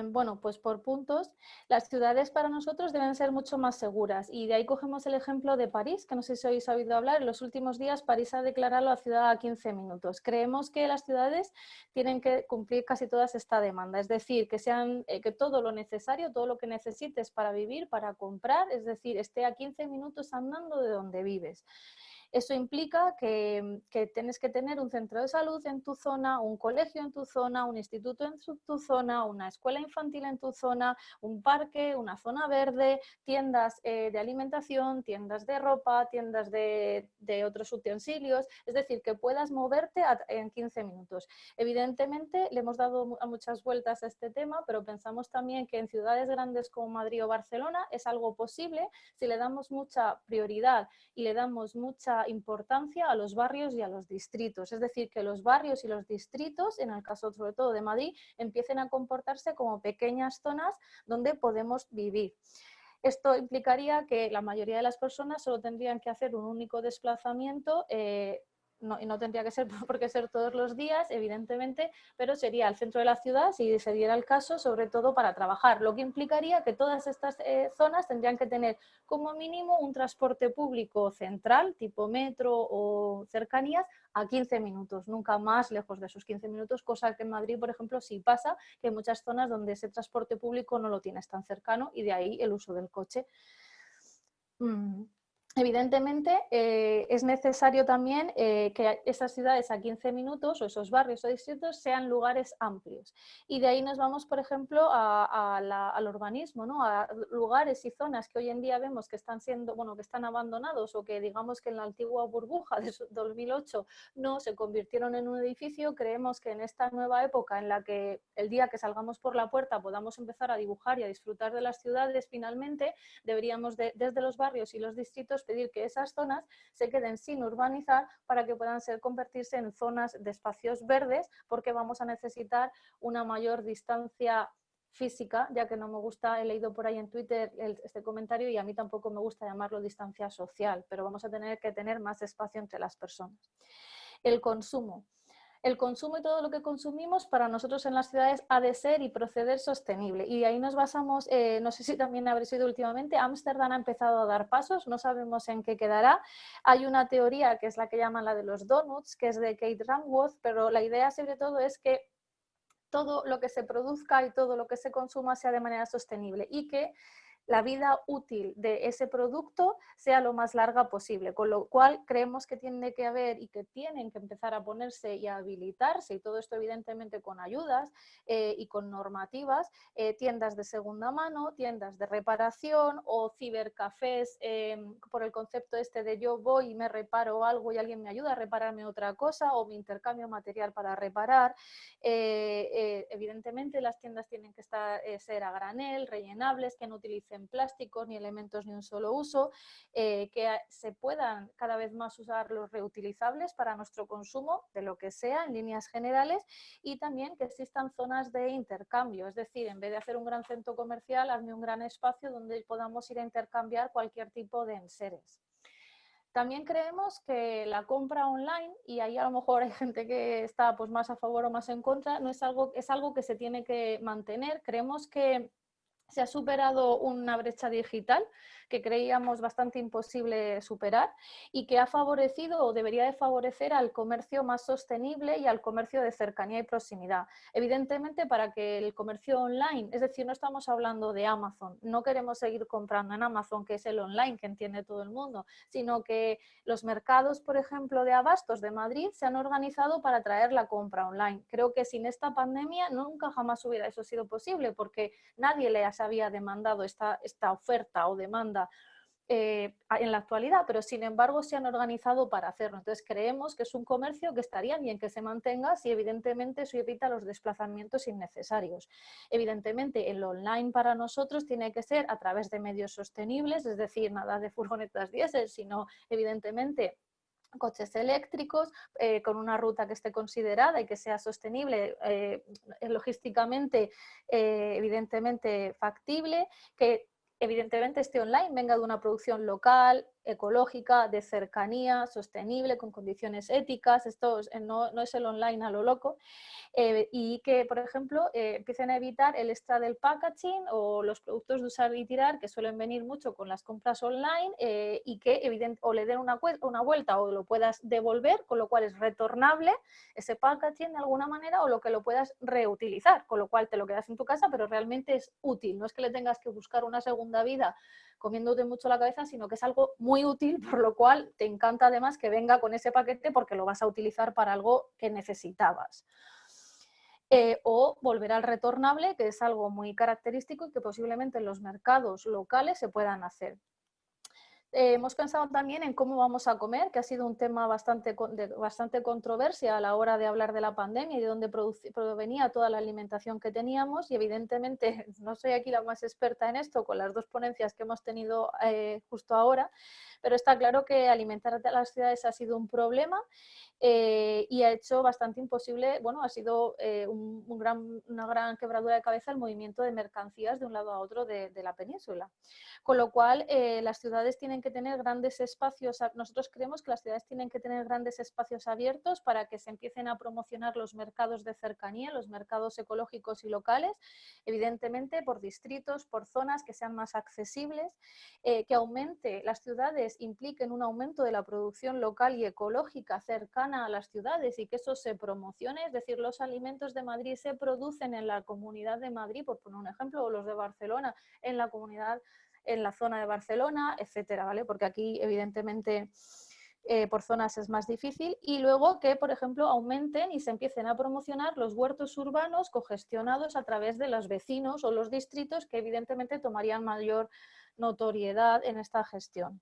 Bueno, pues por puntos, las ciudades para nosotros deben ser mucho más seguras y de ahí cogemos el ejemplo de París, que no sé si habéis oído hablar, en los últimos días París ha declarado la ciudad a 15 minutos. Creemos que las ciudades tienen que cumplir casi toda esta demanda, es decir, que todo lo necesario, todo lo que necesites para vivir, para comprar, es decir, esté a 15 minutos andando de donde vives. Eso implica que tienes que tener un centro de salud en tu zona, un colegio en tu zona, un instituto en tu zona, una escuela infantil en tu zona, un parque, una zona verde, tiendas de alimentación, tiendas de ropa, tiendas de otros utensilios, es decir, que puedas moverte en 15 minutos. Evidentemente, le hemos dado muchas vueltas a este tema, pero pensamos también que en ciudades grandes como Madrid o Barcelona es algo posible si le damos mucha prioridad y le damos mucha importancia a los barrios y a los distritos. Es decir, que los barrios y los distritos, en el caso sobre todo de Madrid, empiecen a comportarse como pequeñas zonas donde podemos vivir. Esto implicaría que la mayoría de las personas solo tendrían que hacer un único desplazamiento y no tendría que ser por qué ser todos los días, evidentemente, pero sería al centro de la ciudad, si se diera el caso, sobre todo para trabajar, lo que implicaría que todas estas zonas tendrían que tener como mínimo un transporte público central, tipo metro o cercanías, a 15 minutos, nunca más lejos de esos 15 minutos, cosa que en Madrid, por ejemplo, sí pasa, que hay muchas zonas donde ese transporte público no lo tienes tan cercano y de ahí el uso del coche. Evidentemente, es necesario también que esas ciudades a 15 minutos o esos barrios o distritos sean lugares amplios. Y de ahí nos vamos, por ejemplo, al urbanismo, ¿no? A lugares y zonas que hoy en día vemos que están siendo, bueno, que están abandonados o que digamos que en la antigua burbuja de 2008 no se convirtieron en un edificio. Creemos que en esta nueva época en la que el día que salgamos por la puerta podamos empezar a dibujar y a disfrutar de las ciudades finalmente, deberíamos desde los barrios y los distritos pedir que esas zonas se queden sin urbanizar para que puedan convertirse en zonas de espacios verdes, porque vamos a necesitar una mayor distancia física, ya que no me gusta, he leído por ahí en Twitter este comentario y a mí tampoco me gusta llamarlo distancia social, pero vamos a tener que tener más espacio entre las personas. El consumo. El consumo y todo lo que consumimos para nosotros en las ciudades ha de ser y proceder sostenible. Y ahí nos basamos, no sé si también habréis oído últimamente, Ámsterdam ha empezado a dar pasos, no sabemos en qué quedará. Hay una teoría que es la que llaman la de los donuts, que es de Kate Raworth, pero la idea sobre todo es que todo lo que se produzca y todo lo que se consuma sea de manera sostenible y que la vida útil de ese producto sea lo más larga posible, con lo cual creemos que tiene que haber y que tienen que empezar a ponerse y a habilitarse, y todo esto evidentemente con ayudas y con normativas, tiendas de segunda mano, tiendas de reparación o cibercafés por el concepto este de yo voy y me reparo algo y alguien me ayuda a repararme otra cosa o me intercambio material para reparar. Evidentemente las tiendas tienen que ser a granel, rellenables, que no utilicen plásticos ni elementos de un solo uso, que se puedan cada vez más usar los reutilizables para nuestro consumo de lo que sea en líneas generales, y también que existan zonas de intercambio, es decir, en vez de hacer un gran centro comercial, hazme un gran espacio donde podamos ir a intercambiar cualquier tipo de enseres. También creemos que la compra online, y ahí a lo mejor hay gente que está pues, más a favor o más en contra, no es algo que se tiene que mantener. Creemos que se ha superado una brecha digital que creíamos bastante imposible superar y que ha favorecido o debería de favorecer al comercio más sostenible y al comercio de cercanía y proximidad. Evidentemente, para que el comercio online, es decir, no estamos hablando de Amazon, no queremos seguir comprando en Amazon, que es el online que entiende todo el mundo, sino que los mercados, por ejemplo, de abastos de Madrid se han organizado para traer la compra online. Creo que sin esta pandemia nunca jamás hubiera eso sido posible, porque nadie les había demandado esta oferta o demanda en la actualidad, pero sin embargo se han organizado para hacerlo. Entonces creemos que es un comercio que estaría bien que se mantenga si evidentemente eso evita los desplazamientos innecesarios. Evidentemente el online para nosotros tiene que ser a través de medios sostenibles, es decir, nada de furgonetas diésel, sino evidentemente coches eléctricos, con una ruta que esté considerada y que sea sostenible, logísticamente, evidentemente factible, que evidentemente esté online, venga de una producción local, ecológica, de cercanía, sostenible, con condiciones éticas. Esto no es el online a lo loco. Y que, por ejemplo, empiecen a evitar el extra del packaging o los productos de usar y tirar que suelen venir mucho con las compras online y que o le den una vuelta o lo puedas devolver, con lo cual es retornable ese packaging de alguna manera, o lo que lo puedas reutilizar, con lo cual te lo quedas en tu casa, pero realmente es útil. No es que le tengas que buscar una segunda vida comiéndote mucho la cabeza, sino que es algo muy útil, por lo cual te encanta además que venga con ese paquete porque lo vas a utilizar para algo que necesitabas. O volver al retornable, que es algo muy característico y que posiblemente en los mercados locales se puedan hacer. Hemos pensado también en cómo vamos a comer, que ha sido un tema de bastante controversia a la hora de hablar de la pandemia y de dónde provenía toda la alimentación que teníamos, y evidentemente no soy aquí la más experta en esto con las dos ponencias que hemos tenido justo ahora, pero está claro que alimentar a las ciudades ha sido un problema y ha hecho bastante imposible, bueno, ha sido una gran quebradura de cabeza el movimiento de mercancías de un lado a otro de la península. Con lo cual, las ciudades tienen tienen que tener grandes espacios, nosotros creemos que las ciudades tienen que tener grandes espacios abiertos para que se empiecen a promocionar los mercados de cercanía, los mercados ecológicos y locales, evidentemente por distritos, por zonas que sean más accesibles, que aumente, las ciudades impliquen un aumento de la producción local y ecológica cercana a las ciudades y que eso se promocione, es decir, los alimentos de Madrid se producen en la Comunidad de Madrid, por poner un ejemplo, o los de Barcelona en la comunidad, en la zona de Barcelona, etcétera, ¿vale? Porque aquí, evidentemente, por zonas es más difícil. Y luego que, por ejemplo, aumenten y se empiecen a promocionar los huertos urbanos cogestionados a través de los vecinos o los distritos que, evidentemente, tomarían mayor notoriedad en esta gestión.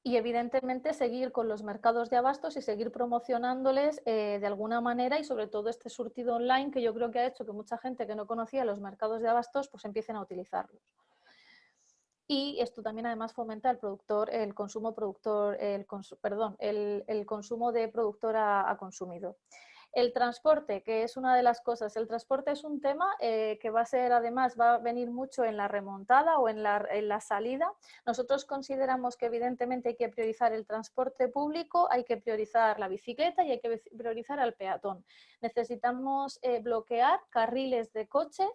Y evidentemente seguir con los mercados de abastos y seguir promocionándoles de alguna manera, y sobre todo este surtido online que yo creo que ha hecho que mucha gente que no conocía los mercados de abastos pues empiecen a utilizarlos. Y esto también además fomenta el consumo de productor a consumidor. El transporte, que es una de las cosas, el transporte es un tema que va a ser, además, va a venir mucho en la remontada o en la salida. Nosotros consideramos que evidentemente hay que priorizar el transporte público, hay que priorizar la bicicleta y hay que priorizar al peatón. Necesitamos bloquear carriles de coches,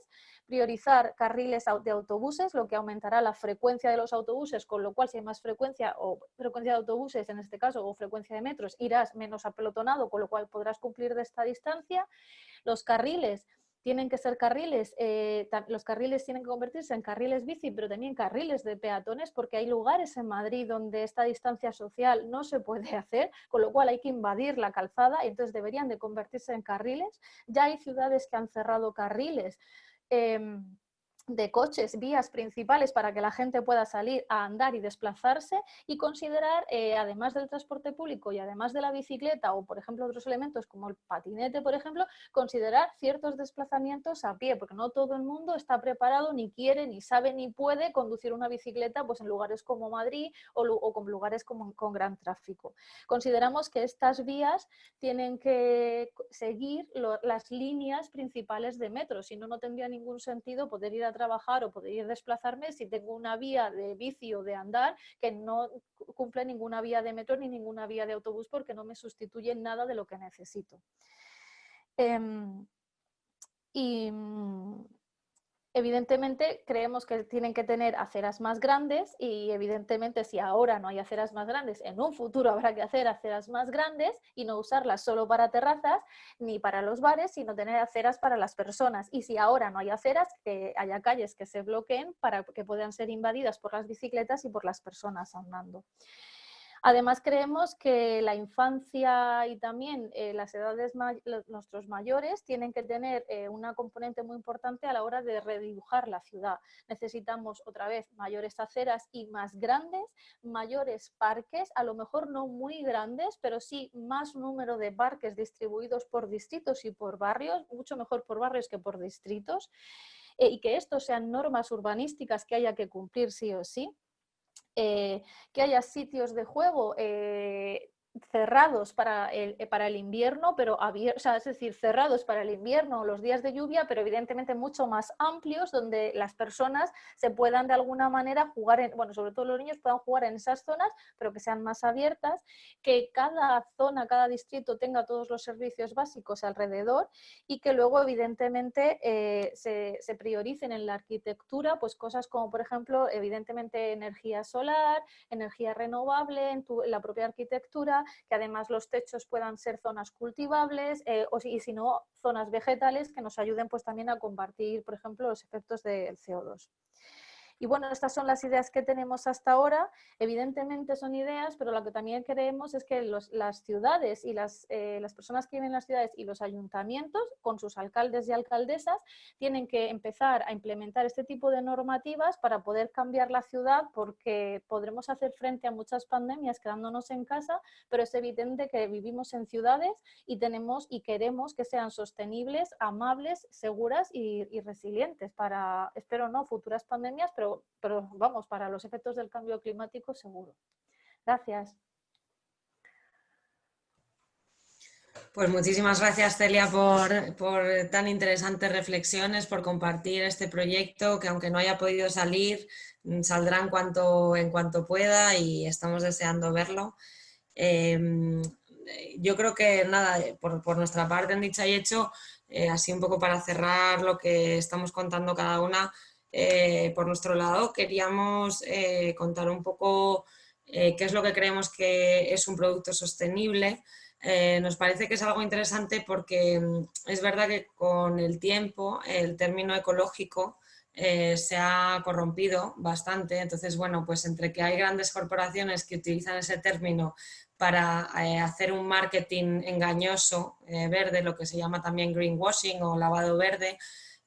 priorizar carriles de autobuses, lo que aumentará la frecuencia de los autobuses, con lo cual si hay más frecuencia o frecuencia de autobuses en este caso o frecuencia de metros, irás menos apelotonado, con lo cual podrás cumplir de esta distancia. Los carriles tienen que ser carriles, los carriles tienen que convertirse en carriles bici, pero también carriles de peatones, porque hay lugares en Madrid donde esta distancia social no se puede hacer, con lo cual hay que invadir la calzada y entonces deberían de convertirse en carriles. Ya hay ciudades que han cerrado carriles de coches, vías principales para que la gente pueda salir a andar y desplazarse, y considerar, además del transporte público y además de la bicicleta o, por ejemplo, otros elementos como el patinete, por ejemplo, considerar ciertos desplazamientos a pie, porque no todo el mundo está preparado, ni quiere, ni sabe, ni puede conducir una bicicleta pues, en lugares como Madrid o con lugares con gran tráfico. Consideramos que estas vías tienen que seguir las líneas principales de metro, si no, no tendría ningún sentido poder ir a trabajar o poder ir a desplazarme si tengo una vía de bici o de andar que no cumple ninguna vía de metro ni ninguna vía de autobús, porque no me sustituye nada de lo que necesito. Evidentemente creemos que tienen que tener aceras más grandes y evidentemente si ahora no hay aceras más grandes, en un futuro habrá que hacer aceras más grandes y no usarlas solo para terrazas ni para los bares, sino tener aceras para las personas. Y si ahora no hay aceras, que haya calles que se bloqueen para que puedan ser invadidas por las bicicletas y por las personas andando. Además, creemos que la infancia y también las edades, nuestros mayores, tienen que tener una componente muy importante a la hora de redibujar la ciudad. Necesitamos, otra vez, mayores aceras y más grandes, mayores parques, a lo mejor no muy grandes, pero sí más número de parques distribuidos por distritos y por barrios, mucho mejor por barrios que por distritos, y que estos sean normas urbanísticas que haya que cumplir sí o sí. Que haya sitios de juego cerrados para el invierno, pero abiertos, o sea, es decir, cerrados para el invierno o los días de lluvia, pero evidentemente mucho más amplios, donde las personas se puedan de alguna manera jugar, bueno, sobre todo los niños puedan jugar en esas zonas, pero que sean más abiertas, que cada zona, cada distrito tenga todos los servicios básicos alrededor y que luego evidentemente se prioricen en la arquitectura pues cosas como, por ejemplo, evidentemente energía solar, energía renovable en la propia arquitectura, que además los techos puedan ser zonas cultivables y si no, zonas vegetales que nos ayuden pues también a combatir, por ejemplo, los efectos del CO2. Y bueno, estas son las ideas que tenemos hasta ahora. Evidentemente son ideas, pero lo que también creemos es que las ciudades y las personas que viven en las ciudades y los ayuntamientos, con sus alcaldes y alcaldesas, tienen que empezar a implementar este tipo de normativas para poder cambiar la ciudad, porque podremos hacer frente a muchas pandemias quedándonos en casa, pero es evidente que vivimos en ciudades y queremos que sean sostenibles, amables, seguras y resilientes para, espero no, futuras pandemias, pero vamos, para los efectos del cambio climático seguro. Gracias. Pues muchísimas gracias, Celia, por tan interesantes reflexiones, por compartir este proyecto que, aunque no haya podido salir, saldrá en cuanto pueda y estamos deseando verlo. Yo creo que nada, por nuestra parte, en Dicha y Hecho, así un poco para cerrar lo que estamos contando cada una, por nuestro lado queríamos contar un poco qué es lo que creemos que es un producto sostenible. Nos parece que es algo interesante porque es verdad que con el tiempo el término ecológico se ha corrompido bastante. Entonces, bueno, pues entre que hay grandes corporaciones que utilizan ese término para hacer un marketing engañoso verde, lo que se llama también greenwashing o lavado verde,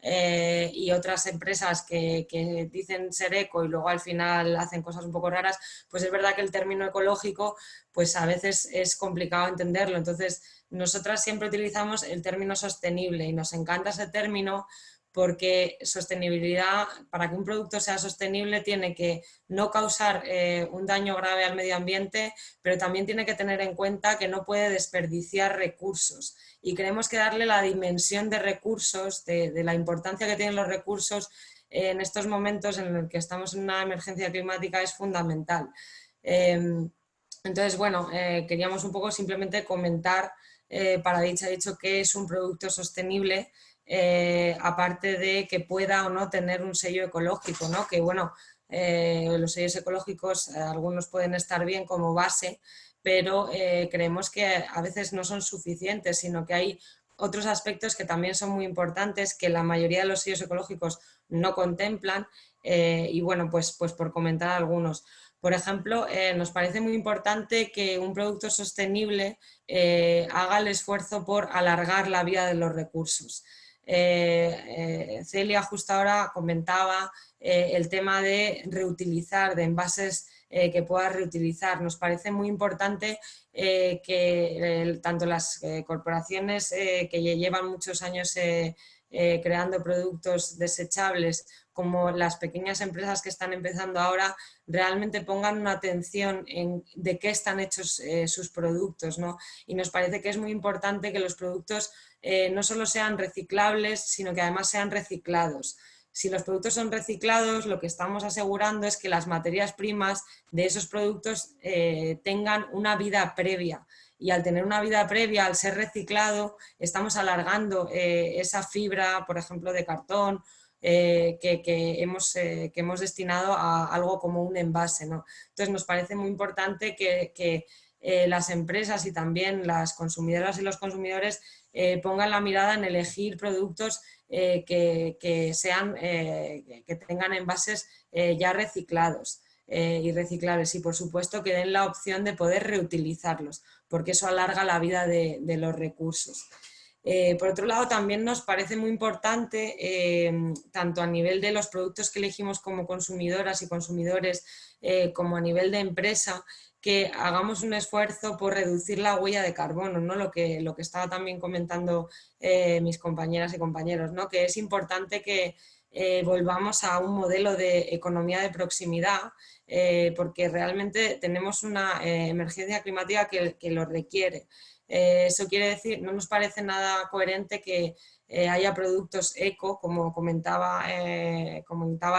y otras empresas que dicen ser eco y luego al final hacen cosas un poco raras, pues es verdad que el término ecológico pues a veces es complicado entenderlo. Entonces, nosotras siempre utilizamos el término sostenible y nos encanta ese término porque sostenibilidad, para que un producto sea sostenible, tiene que no causar un daño grave al medio ambiente, pero también tiene que tener en cuenta que no puede desperdiciar recursos. Y creemos que darle la dimensión de recursos, de la importancia que tienen los recursos en estos momentos en los que estamos en una emergencia climática, es fundamental. Entonces, bueno, queríamos un poco simplemente comentar para Dicha y Hecho qué es un producto sostenible, aparte de que pueda o no tener un sello ecológico, ¿no? Que bueno, los sellos ecológicos algunos pueden estar bien como base, pero creemos que a veces no son suficientes, sino que hay otros aspectos que también son muy importantes que la mayoría de los sellos ecológicos no contemplan, y bueno, pues por comentar algunos. Por ejemplo, nos parece muy importante que un producto sostenible haga el esfuerzo por alargar la vida de los recursos. Celia justo ahora comentaba el tema de reutilizar, de envases que puedas reutilizar. Nos parece muy importante que tanto las corporaciones que llevan muchos años creando productos desechables como las pequeñas empresas que están empezando ahora realmente pongan una atención en de qué están hechos sus productos, ¿no? Y nos parece que es muy importante que los productos no solo sean reciclables, sino que además sean reciclados. Si los productos son reciclados, lo que estamos asegurando es que las materias primas de esos productos tengan una vida previa. Y al tener una vida previa, al ser reciclado, estamos alargando esa fibra, por ejemplo, de cartón, que hemos destinado a algo como un envase, ¿no? Entonces nos parece muy importante que las empresas y también las consumidoras y los consumidores pongan la mirada en elegir productos que tengan envases ya reciclados y reciclables, y por supuesto que den la opción de poder reutilizarlos, porque eso alarga la vida de los recursos. Por otro lado, también nos parece muy importante, tanto a nivel de los productos que elegimos como consumidoras y consumidores, como a nivel de empresa, que hagamos un esfuerzo por reducir la huella de carbono, ¿no? Lo que estaba también comentando mis compañeras y compañeros, ¿no? Que es importante que volvamos a un modelo de economía de proximidad, porque realmente tenemos una emergencia climática que lo requiere. Eso quiere decir, no nos parece nada coherente que haya productos eco, como comentaba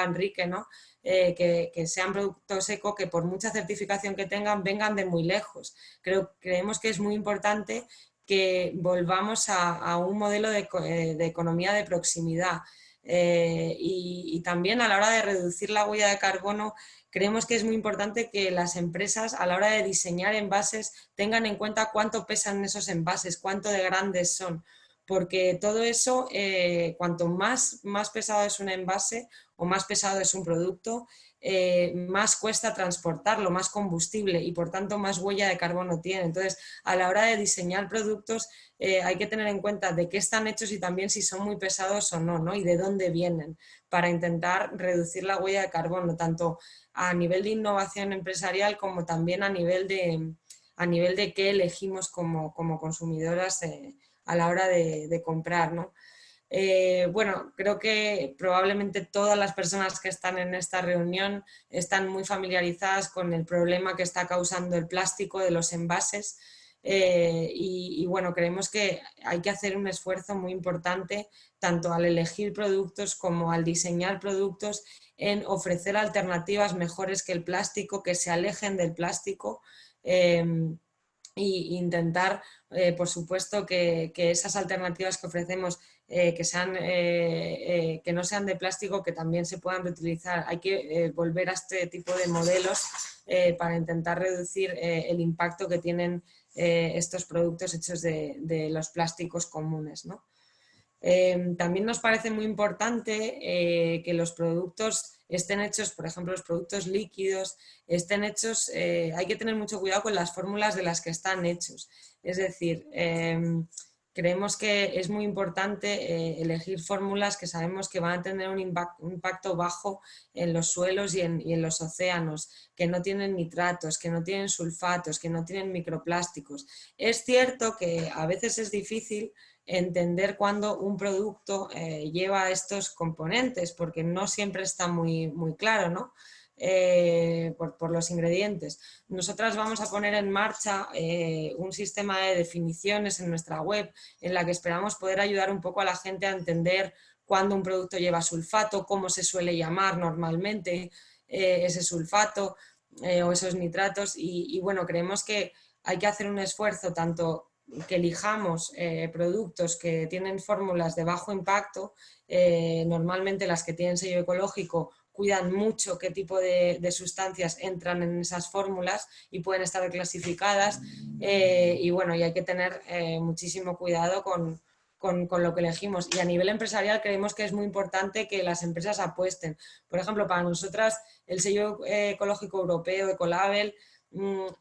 Enrique, ¿no? Que sean productos eco que por mucha certificación que tengan vengan de muy lejos. Creemos que es muy importante que volvamos a un modelo de economía de proximidad. Y también a la hora de reducir la huella de carbono, creemos que es muy importante que las empresas a la hora de diseñar envases tengan en cuenta cuánto pesan esos envases, cuánto de grandes son, porque todo eso, cuanto más pesado es un envase o más pesado es un producto, más cuesta transportarlo, más combustible y por tanto más huella de carbono tiene. Entonces, a la hora de diseñar productos hay que tener en cuenta de qué están hechos y también si son muy pesados o no, ¿no? Y de dónde vienen, para intentar reducir la huella de carbono, tanto a nivel de innovación empresarial como también a nivel de qué elegimos como consumidoras a la hora de comprar, ¿no? Bueno, creo que probablemente todas las personas que están en esta reunión están muy familiarizadas con el problema que está causando el plástico de los envases. y bueno, creemos que hay que hacer un esfuerzo muy importante tanto al elegir productos como al diseñar productos en ofrecer alternativas mejores que el plástico, que se alejen del plástico e intentar, por supuesto, que esas alternativas que ofrecemos que no sean de plástico, que también se puedan reutilizar. Hay que volver a este tipo de modelos para intentar reducir el impacto que tienen estos productos hechos de los plásticos comunes, ¿no? También nos parece muy importante que los productos estén hechos, por ejemplo, los productos líquidos, estén hechos, hay que tener mucho cuidado con las fórmulas de las que están hechos. Es decir, creemos que es muy importante elegir fórmulas que sabemos que van a tener un impacto bajo en los suelos y en los océanos, que no tienen nitratos, que no tienen sulfatos, que no tienen microplásticos. Es cierto que a veces es difícil entender cuándo un producto lleva estos componentes, porque no siempre está muy claro, ¿no? Por los ingredientes. Nosotras vamos a poner en marcha un sistema de definiciones en nuestra web en la que esperamos poder ayudar un poco a la gente a entender cuándo un producto lleva sulfato, cómo se suele llamar normalmente ese sulfato o esos nitratos y bueno, creemos que hay que hacer un esfuerzo tanto que elijamos productos que tienen fórmulas de bajo impacto, normalmente las que tienen sello ecológico cuidan mucho qué tipo de sustancias entran en esas fórmulas y pueden estar clasificadas y bueno, y hay que tener muchísimo cuidado con lo que elegimos. Y a nivel empresarial creemos que es muy importante que las empresas apuesten. Por ejemplo, para nosotras el sello ecológico europeo, Ecolabel,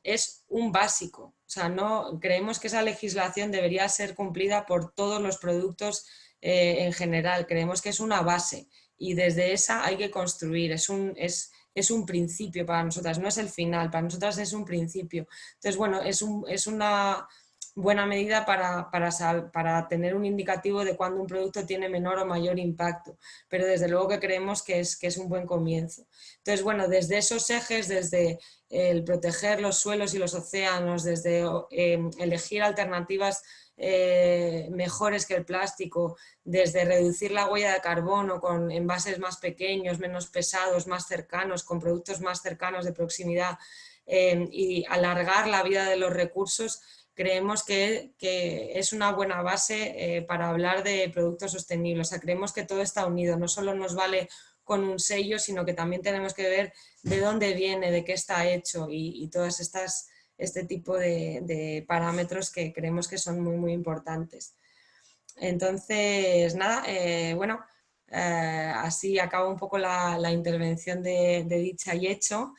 es un básico. O sea, no, creemos que esa legislación debería ser cumplida por todos los productos en general. Creemos que es una base y desde esa hay que construir. Es un principio para nosotras, no es el final. Para nosotras es un principio. Entonces, bueno, es una buena medida para tener un indicativo de cuándo un producto tiene menor o mayor impacto, pero desde luego que creemos que es un buen comienzo. Entonces, bueno, desde esos ejes, desde el proteger los suelos y los océanos, desde elegir alternativas mejores que el plástico, desde reducir la huella de carbono con envases más pequeños, menos pesados, más cercanos, con productos más cercanos de proximidad y alargar la vida de los recursos, creemos que es una buena base para hablar de productos sostenibles. O sea, creemos que todo está unido, no solo nos vale con un sello, sino que también tenemos que ver de dónde viene, de qué está hecho y todas este tipo de parámetros que creemos que son muy importantes. Entonces, nada, bueno, así acabo un poco la intervención de dicha y hecho.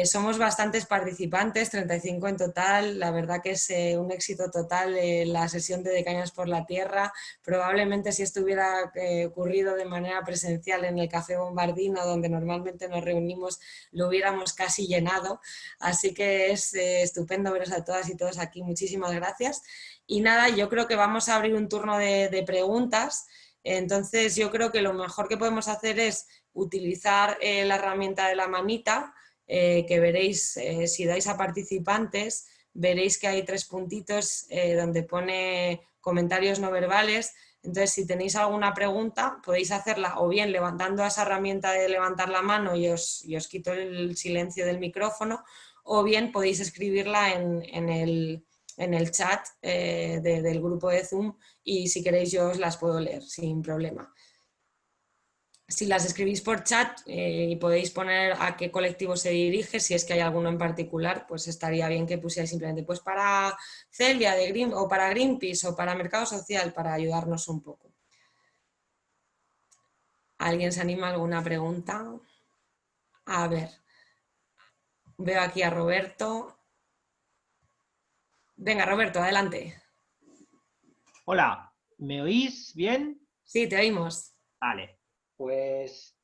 Somos bastantes participantes, 35 en total, la verdad que es un éxito total la sesión de Cañas por la Tierra. Probablemente si esto hubiera ocurrido de manera presencial en el Café Bombardino, donde normalmente nos reunimos, lo hubiéramos casi llenado, así que es estupendo veros a todas y todos aquí, muchísimas gracias. Y nada, yo creo que vamos a abrir un turno de preguntas, entonces yo creo que lo mejor que podemos hacer es utilizar la herramienta de la manita, que veréis, si dais a participantes, veréis que hay 3 puntitos donde pone comentarios no verbales. Entonces, si tenéis alguna pregunta, podéis hacerla o bien levantando esa herramienta de levantar la mano y os quito el silencio del micrófono, o bien podéis escribirla en el chat del grupo de Zoom y si queréis yo os las puedo leer sin problema. Si las escribís por chat y podéis poner a qué colectivo se dirige, si es que hay alguno en particular, pues estaría bien que pusierais simplemente pues para Celia o para Greenpeace o para Mercado Social, para ayudarnos un poco. ¿Alguien se anima a alguna pregunta? A ver, veo aquí a Roberto. Venga, Roberto, adelante. Hola, ¿me oís bien? Sí, te oímos. Vale, pues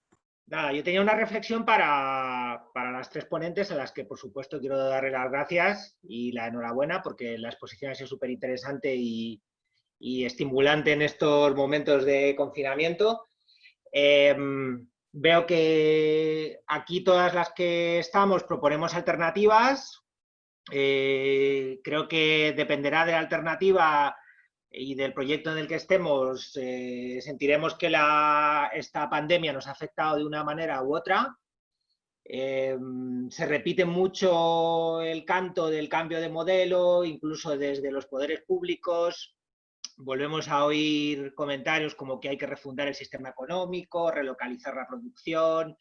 nada, yo tenía una reflexión para las 3 ponentes a las que por supuesto quiero darle las gracias y la enhorabuena porque la exposición ha sido súper interesante y estimulante en estos momentos de confinamiento. Veo que aquí todas las que estamos proponemos alternativas, Creo que dependerá de la alternativa y del proyecto en el que estemos. Sentiremos que esta pandemia nos ha afectado de una manera u otra. Se repite mucho el canto del cambio de modelo, incluso desde los poderes públicos. Volvemos a oír comentarios como que hay que refundar el sistema económico, relocalizar la producción,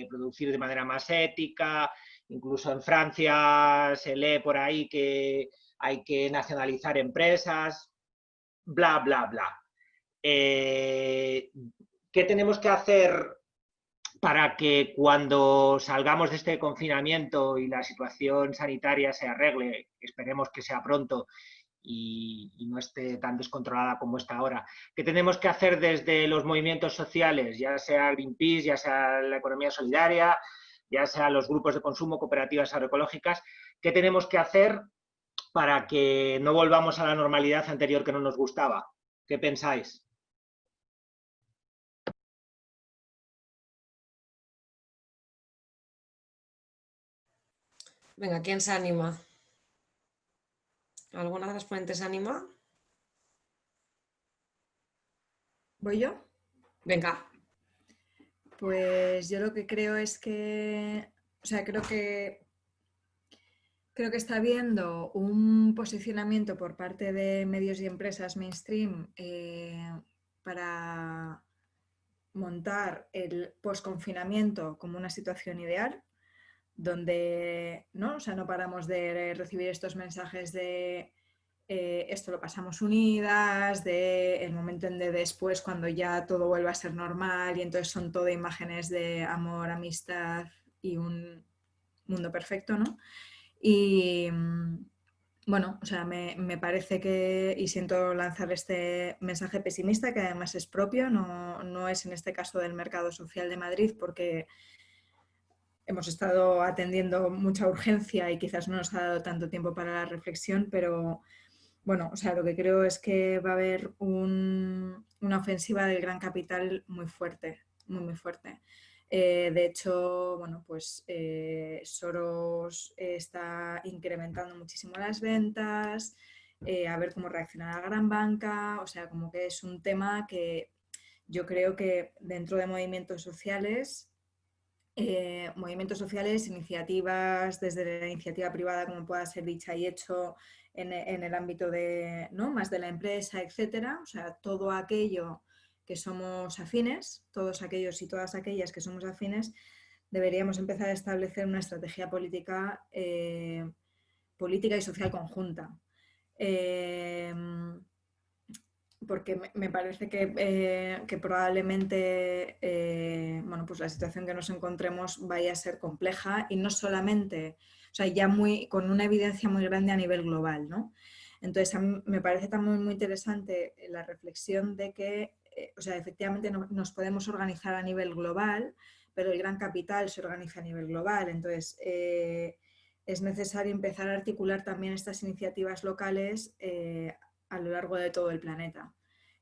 producir de manera más ética. Incluso en Francia se lee por ahí que hay que nacionalizar empresas, bla, bla, bla. ¿Qué tenemos que hacer para que cuando salgamos de este confinamiento y la situación sanitaria se arregle, esperemos que sea pronto y no esté tan descontrolada como está ahora? ¿Qué tenemos que hacer desde los movimientos sociales, ya sea Greenpeace, ya sea la economía solidaria, ya sea los grupos de consumo, cooperativas agroecológicas? ¿Qué tenemos que hacer para que no volvamos a la normalidad anterior que no nos gustaba? ¿Qué pensáis? Venga, ¿quién se anima? ¿Alguna de las ponentes se anima? ¿Voy yo? Venga. Pues yo lo que creo es que, o sea, creo que está habiendo un posicionamiento por parte de medios y empresas mainstream para montar el posconfinamiento como una situación ideal, donde ¿no? O sea, no paramos de recibir estos mensajes de esto lo pasamos unidas, de el momento en de después cuando ya todo vuelva a ser normal, y entonces son todo imágenes de amor, amistad y un mundo perfecto, ¿no? Y bueno, o sea, me parece que, y siento lanzar este mensaje pesimista, que además es propio, no es en este caso del mercado social de Madrid, porque hemos estado atendiendo mucha urgencia y quizás no nos ha dado tanto tiempo para la reflexión, pero bueno, o sea, lo que creo es que va a haber una ofensiva del gran capital muy fuerte, muy fuerte. De hecho, bueno, pues Soros está incrementando muchísimo las ventas, a ver cómo reacciona la gran banca, o sea, como que es un tema que yo creo que dentro de movimientos sociales, iniciativas desde la iniciativa privada, como pueda ser dicha y hecho en el ámbito de, ¿no? más de la empresa, etcétera. O sea, todo aquello que somos afines, todos aquellos y todas aquellas que somos afines, deberíamos empezar a establecer una estrategia política, política y social conjunta. Porque me parece que probablemente bueno, pues la situación que nos encontremos vaya a ser compleja, y no solamente, o sea, ya con una evidencia muy grande a nivel global, ¿no? Entonces, a mí me parece también muy interesante la reflexión de que, o sea, efectivamente nos podemos organizar a nivel global, pero el gran capital se organiza a nivel global. Entonces, es necesario empezar a articular también estas iniciativas locales a lo largo de todo el planeta.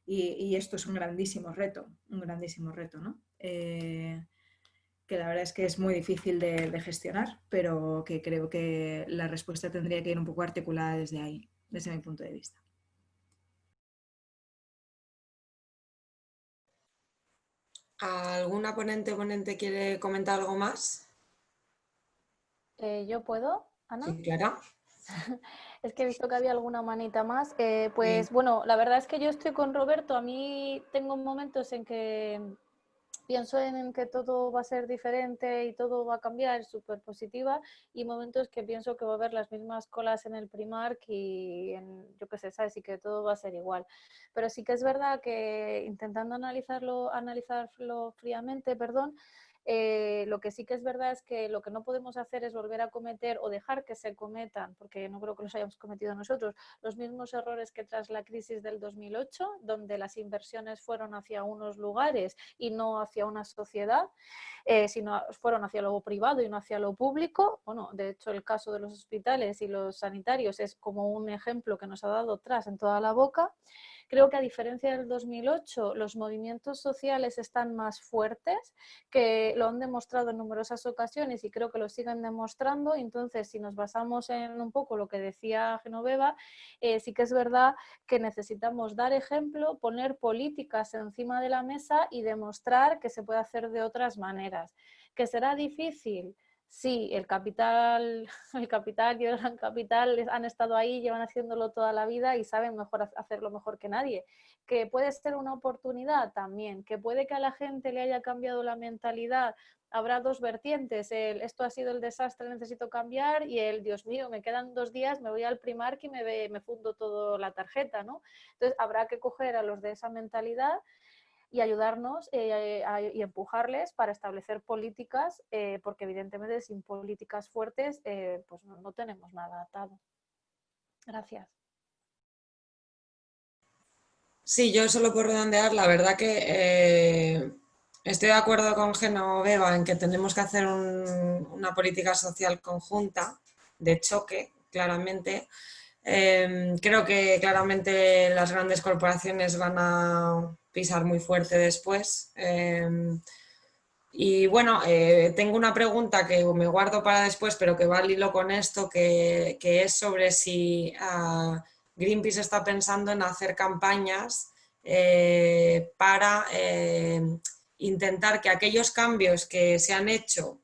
Y esto es un grandísimo reto, ¿no? Que la verdad es que es muy difícil de gestionar, pero que creo que la respuesta tendría que ir un poco articulada desde ahí, desde mi punto de vista. ¿Alguna ponente o ponente quiere comentar algo más? ¿Yo puedo, Ana? Sí, Clara. Es que he visto que había alguna manita más. Pues bueno, la verdad es que yo estoy con Roberto. A mí tengo momentos en que pienso en que todo va a ser diferente y todo va a cambiar, súper positiva, y momentos que pienso que va a haber las mismas colas en el Primark y yo qué sé, ¿sabes? Y que todo va a ser igual. Pero sí que es verdad que intentando analizarlo fríamente, perdón, lo que sí que es verdad es que lo que no podemos hacer es volver a cometer o dejar que se cometan, porque no creo que los hayamos cometido nosotros, los mismos errores que tras la crisis del 2008, donde las inversiones fueron hacia unos lugares y no hacia una sociedad. si no fueron hacia lo privado y no hacia lo público. Bueno, de hecho el caso de los hospitales y los sanitarios es como un ejemplo que nos ha dado tras en toda la boca. Creo que a diferencia del 2008, los movimientos sociales están más fuertes, que lo han demostrado en numerosas ocasiones y creo que lo siguen demostrando. Entonces, si nos basamos en un poco lo que decía Genoveva, sí que es verdad que necesitamos dar ejemplo, poner políticas encima de la mesa y demostrar que se puede hacer de otras maneras. ¿Que será difícil? Sí, el capital y el gran capital han estado ahí, llevan haciéndolo toda la vida y saben hacerlo mejor que nadie. Que puede ser una oportunidad también, que puede que a la gente le haya cambiado la mentalidad. Habrá dos vertientes, esto ha sido el desastre, necesito cambiar, y el Dios mío, me quedan 2 días, me voy al Primark y me fundo todo la tarjeta, ¿no? Entonces habrá que coger a los de esa mentalidad y ayudarnos y empujarles para establecer políticas, porque evidentemente sin políticas fuertes pues no tenemos nada atado. Gracias. Sí, yo solo por redondear, la verdad que estoy de acuerdo con Genoveva en que tenemos que hacer una política social conjunta, de choque, claramente. Creo que claramente las grandes corporaciones van a pisar muy fuerte después. Y bueno, tengo una pregunta que me guardo para después, pero que va al hilo con esto, que es sobre si Greenpeace está pensando en hacer campañas para intentar que aquellos cambios que se han hecho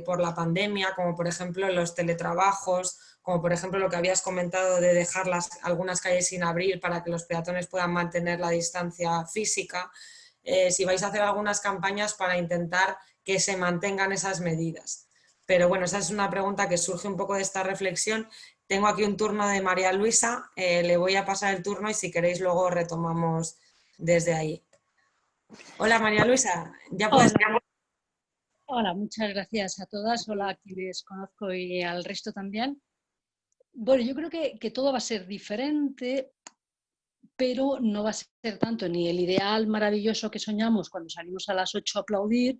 por la pandemia, como por ejemplo los teletrabajos, como por ejemplo lo que habías comentado de dejar algunas calles sin abrir para que los peatones puedan mantener la distancia física, si vais a hacer algunas campañas para intentar que se mantengan esas medidas. Pero bueno, esa es una pregunta que surge un poco de esta reflexión. Tengo aquí un turno de María Luisa, le voy a pasar el turno y si queréis luego retomamos desde ahí. Hola María Luisa, ya puedes... Hola, muchas gracias a todas. Hola a quienes conozco y al resto también. Bueno, yo creo que todo va a ser diferente, pero no va a ser tanto ni el ideal maravilloso que soñamos cuando salimos a las 8 a aplaudir,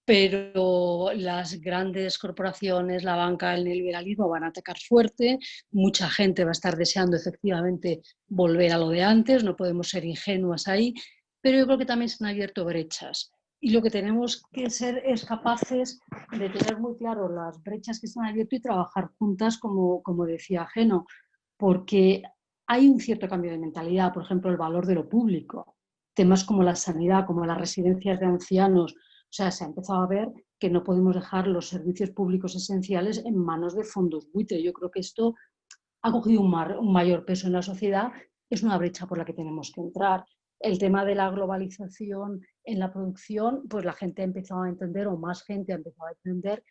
pero las grandes corporaciones, la banca, el neoliberalismo van a atacar fuerte, mucha gente va a estar deseando efectivamente volver a lo de antes, no podemos ser ingenuas ahí, pero yo creo que también se han abierto brechas. Y lo que tenemos que ser es capaces de tener muy claro las brechas que se han abierto y trabajar juntas, como decía Geno, porque hay un cierto cambio de mentalidad, por ejemplo, el valor de lo público, temas como la sanidad, como las residencias de ancianos. O sea, se ha empezado a ver que no podemos dejar los servicios públicos esenciales en manos de fondos buitre. Yo creo que esto ha cogido un mayor peso en la sociedad, es una brecha por la que tenemos que entrar. El tema de la globalización en la producción, pues la gente ha empezado a entender, o más gente ha empezado a entender,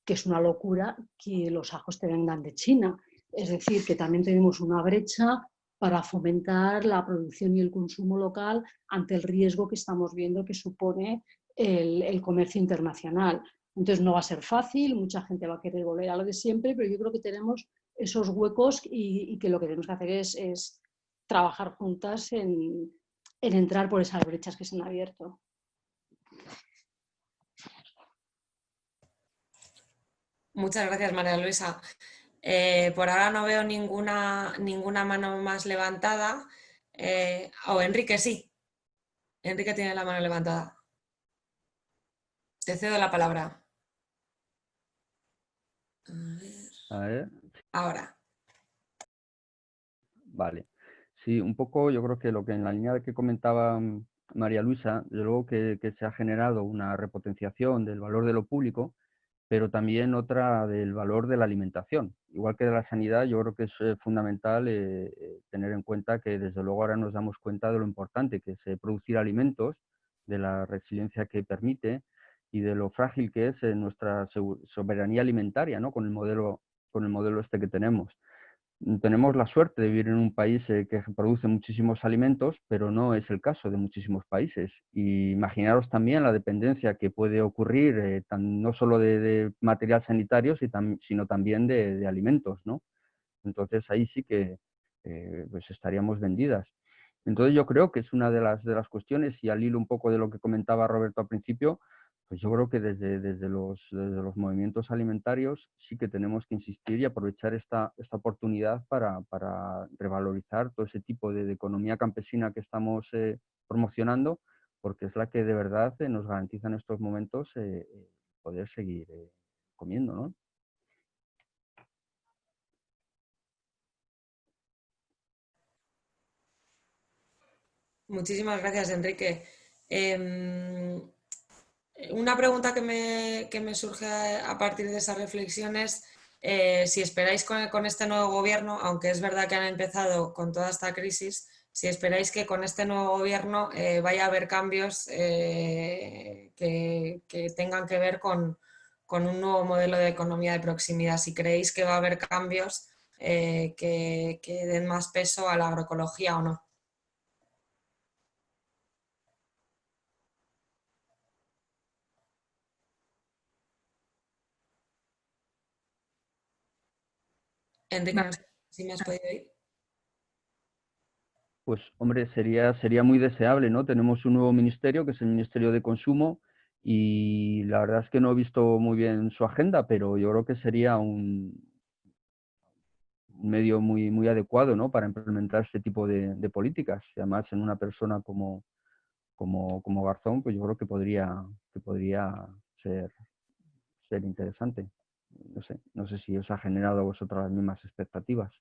que es una locura que los ajos te vengan de China. Es decir, que también tenemos una brecha para fomentar la producción y el consumo local ante el riesgo que estamos viendo que supone el comercio internacional. Entonces no va a ser fácil, mucha gente va a querer volver a lo de siempre, pero yo creo que tenemos esos huecos y que lo que tenemos que hacer es trabajar juntas en entrar por esas brechas que se han abierto. Muchas gracias, María Luisa. Por ahora no veo ninguna mano más levantada. Enrique, sí. Enrique tiene la mano levantada. Te cedo la palabra. A ver. Ahora. Vale. Sí, un poco yo creo que lo que en la línea de que comentaba María Luisa, de luego que se ha generado una repotenciación del valor de lo público, pero también otra del valor de la alimentación. Igual que de la sanidad, yo creo que es fundamental tener en cuenta que desde luego ahora nos damos cuenta de lo importante que es producir alimentos, de la resiliencia que permite y de lo frágil que es nuestra soberanía alimentaria, ¿no? con el modelo este que tenemos. Tenemos la suerte de vivir en un país que produce muchísimos alimentos, pero no es el caso de muchísimos países. Y imaginaros también la dependencia que puede ocurrir, no solo de material sanitario, sino también de alimentos, ¿no? Entonces ahí sí que pues estaríamos vendidas. Entonces yo creo que es una de las cuestiones, y al hilo un poco de lo que comentaba Roberto al principio, Pues yo creo que desde los movimientos alimentarios sí que tenemos que insistir y aprovechar esta oportunidad para revalorizar todo ese tipo de economía campesina que estamos promocionando, porque es la que de verdad nos garantiza en estos momentos poder seguir comiendo, ¿no? Muchísimas gracias, Enrique. Una pregunta que me surge a partir de esas reflexiones, si esperáis con este nuevo gobierno, aunque es verdad que han empezado con toda esta crisis, si esperáis que con este nuevo gobierno vaya a haber cambios que tengan que ver con un nuevo modelo de economía de proximidad, si creéis que va a haber cambios que den más peso a la agroecología o no. Enrique, no sé si me has podido oír. Pues hombre, sería muy deseable, ¿no? Tenemos un nuevo ministerio, que es el Ministerio de Consumo, y la verdad es que no he visto muy bien su agenda, pero yo creo que sería un medio muy adecuado, ¿no? Para implementar este tipo de políticas. Y además en una persona como Garzón, pues yo creo que podría ser interesante. No sé si os ha generado a vosotros las mismas expectativas.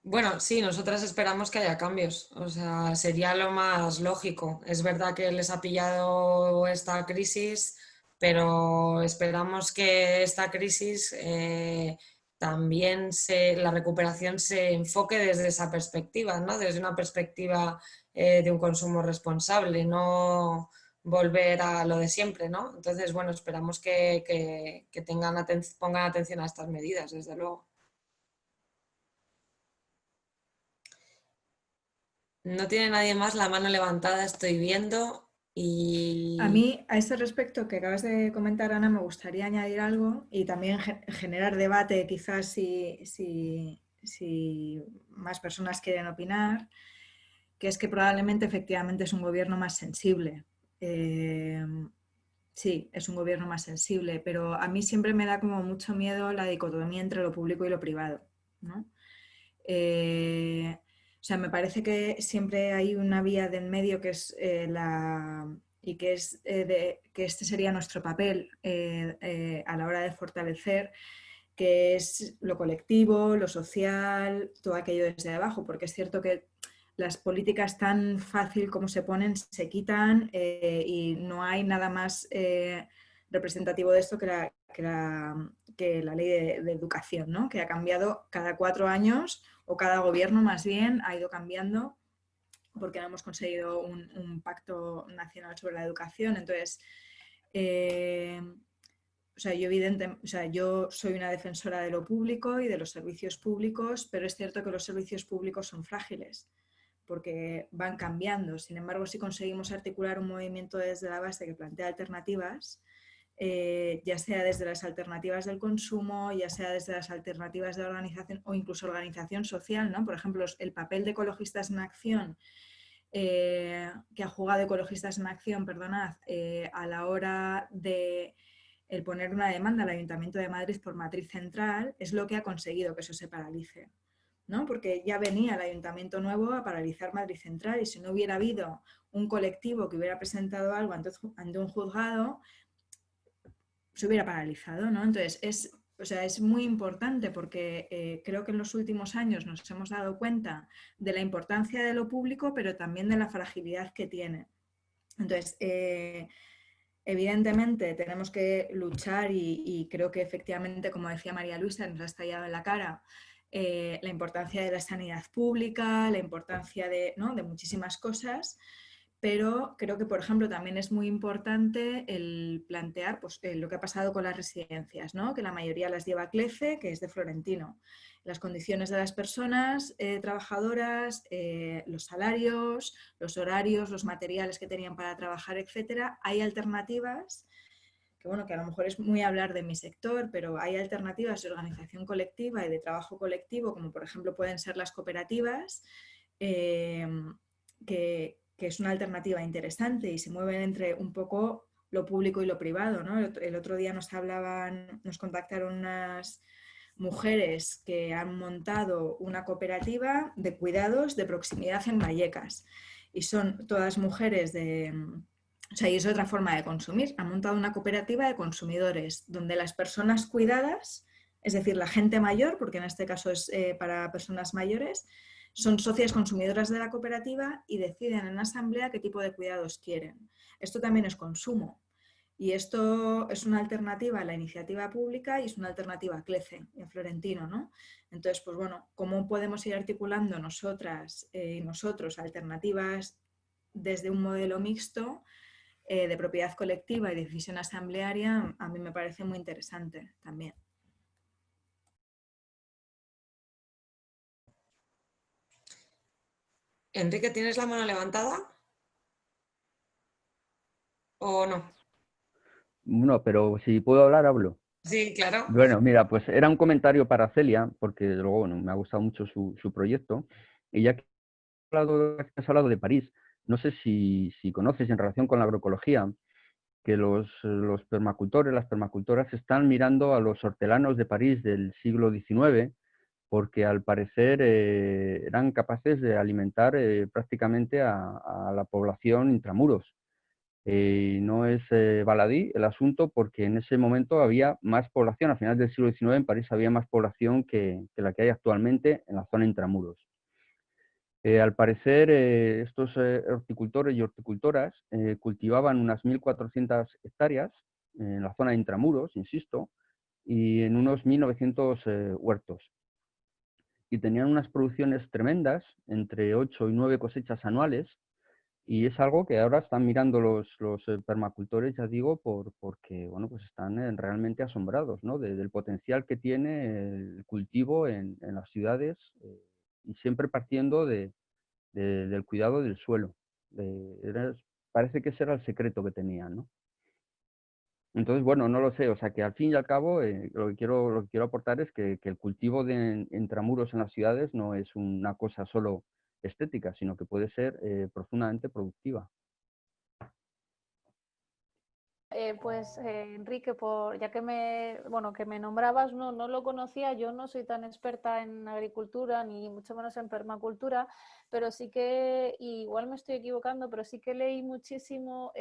Bueno, sí, nosotras esperamos que haya cambios, o sea, sería lo más lógico. Es verdad que les ha pillado esta crisis, pero esperamos que esta crisis también la recuperación se enfoque desde esa perspectiva, ¿no? Desde una perspectiva de un consumo responsable, no volver a lo de siempre, ¿no? Entonces, bueno, esperamos que pongan atención a estas medidas, desde luego. No tiene nadie más la mano levantada, estoy viendo. A Y mí, a ese respecto que acabas de comentar, Ana, me gustaría añadir algo y también generar debate, quizás si más personas quieren opinar, que es que probablemente efectivamente es un gobierno más sensible. Sí, es un gobierno más sensible, pero a mí siempre me da como mucho miedo la dicotomía entre lo público y lo privado, ¿no? O sea, me parece que siempre hay una vía del medio que es y que es que este sería nuestro papel a la hora de fortalecer, que es lo colectivo, lo social, todo aquello desde abajo, porque es cierto que las políticas tan fácil como se ponen se quitan y no hay nada más representativo de esto que la ley de educación, ¿no? Que ha cambiado cada 4 años o cada gobierno más bien ha ido cambiando porque no hemos conseguido un pacto nacional sobre la educación. Entonces, o sea, yo soy una defensora de lo público y de los servicios públicos, pero es cierto que los servicios públicos son frágiles porque van cambiando. Sin embargo, si conseguimos articular un movimiento desde la base que plantea alternativas, ya sea desde las alternativas del consumo, ya sea desde las alternativas de organización o incluso organización social, ¿no? Por ejemplo, el papel de Ecologistas en Acción, que ha jugado Ecologistas en Acción, perdonad, a la hora de el poner una demanda al Ayuntamiento de Madrid por matriz central, es lo que ha conseguido que eso se paralice, ¿no? Porque ya venía el Ayuntamiento nuevo a paralizar Madrid Central y si no hubiera habido un colectivo que hubiera presentado algo ante un juzgado, se hubiera paralizado, ¿no? Entonces, es muy importante porque creo que en los últimos años nos hemos dado cuenta de la importancia de lo público, pero también de la fragilidad que tiene. Entonces, evidentemente tenemos que luchar y creo que efectivamente, como decía María Luisa, nos ha estallado en la cara la importancia de la sanidad pública, la importancia ¿no? de muchísimas cosas, pero creo que, por ejemplo, también es muy importante el plantear pues, lo que ha pasado con las residencias, ¿no? Que la mayoría las lleva CLEFE, que es de Florentino. Las condiciones de las personas trabajadoras, los salarios, los horarios, los materiales que tenían para trabajar, etcétera. Hay alternativas que bueno, que a lo mejor es muy hablar de mi sector, pero hay alternativas de organización colectiva y de trabajo colectivo, como por ejemplo pueden ser las cooperativas, que que es una alternativa interesante y se mueven entre un poco lo público y lo privado, ¿no? El otro día nos contactaron unas mujeres que han montado una cooperativa de cuidados de proximidad en Vallecas y son todas mujeres o sea, y es otra forma de consumir. Han montado una cooperativa de consumidores donde las personas cuidadas, es decir, la gente mayor, porque en este caso es para personas mayores, son socias consumidoras de la cooperativa y deciden en asamblea qué tipo de cuidados quieren. Esto también es consumo. Y esto es una alternativa a la iniciativa pública y es una alternativa a CLECE, en Florentino, ¿no? Entonces, pues bueno, ¿cómo podemos ir articulando nosotras y nosotros alternativas desde un modelo mixto de propiedad colectiva y decisión asamblearia? A mí me parece muy interesante también. Enrique, ¿tienes la mano levantada? ¿O no? No, pero si puedo hablar, hablo. Sí, claro. Bueno, mira, pues era un comentario para Celia, porque luego, bueno, me ha gustado mucho su proyecto. Y ya que has hablado de París, no sé si conoces en relación con la agroecología, que los permacultores, las permacultoras están mirando a los hortelanos de París del siglo XIX, porque al parecer eran capaces de alimentar prácticamente a la población intramuros. No es baladí el asunto, porque en ese momento había más población, a finales del siglo XIX en París había más población que la que hay actualmente en la zona intramuros. Al parecer, estos horticultores y horticultoras cultivaban unas 1.400 hectáreas en la zona de intramuros, insisto, y en unos 1.900 huertos. Y tenían unas producciones tremendas, entre 8 y 9 cosechas anuales, y es algo que ahora están mirando los permacultores, ya digo, porque bueno, pues están realmente asombrados, ¿no? del potencial que tiene el cultivo en las ciudades, y siempre partiendo del cuidado del suelo. Parece que ese era el secreto que tenían, ¿no? Entonces, bueno, no lo sé, o sea que al fin y al cabo lo que quiero aportar es que el cultivo de intramuros en las ciudades no es una cosa solo estética, sino que puede ser profundamente productiva. Enrique, ya que me nombrabas, no lo conocía, yo no soy tan experta en agricultura ni mucho menos en permacultura, pero sí que, igual me estoy equivocando, pero sí que leí muchísimo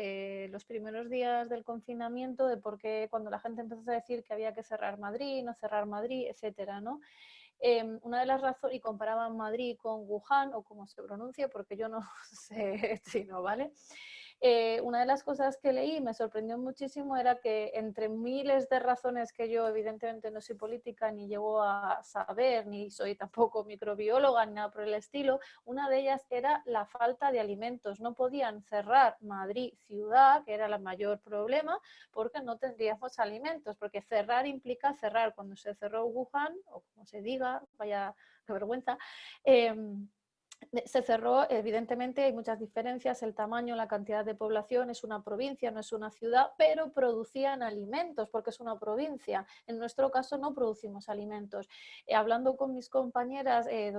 los primeros días del confinamiento de por qué cuando la gente empezó a decir que había que cerrar Madrid, no cerrar Madrid, etcétera, ¿no? Una de las razones, y comparaban Madrid con Wuhan, o como se pronuncia, porque yo no sé chino, ¿vale? Una de las cosas que leí y me sorprendió muchísimo era que entre miles de razones que yo evidentemente no soy política ni llego a saber, ni soy tampoco microbióloga ni nada por el estilo, una de ellas era la falta de alimentos. No podían cerrar Madrid ciudad, que era el mayor problema, porque no tendríamos alimentos, porque cerrar implica cerrar. Cuando se cerró Wuhan, o como se diga, vaya qué vergüenza, se cerró, evidentemente hay muchas diferencias, el tamaño, la cantidad de población, es una provincia, no es una ciudad, pero producían alimentos porque es una provincia. En nuestro caso no producimos alimentos. Hablando con mis compañeras, el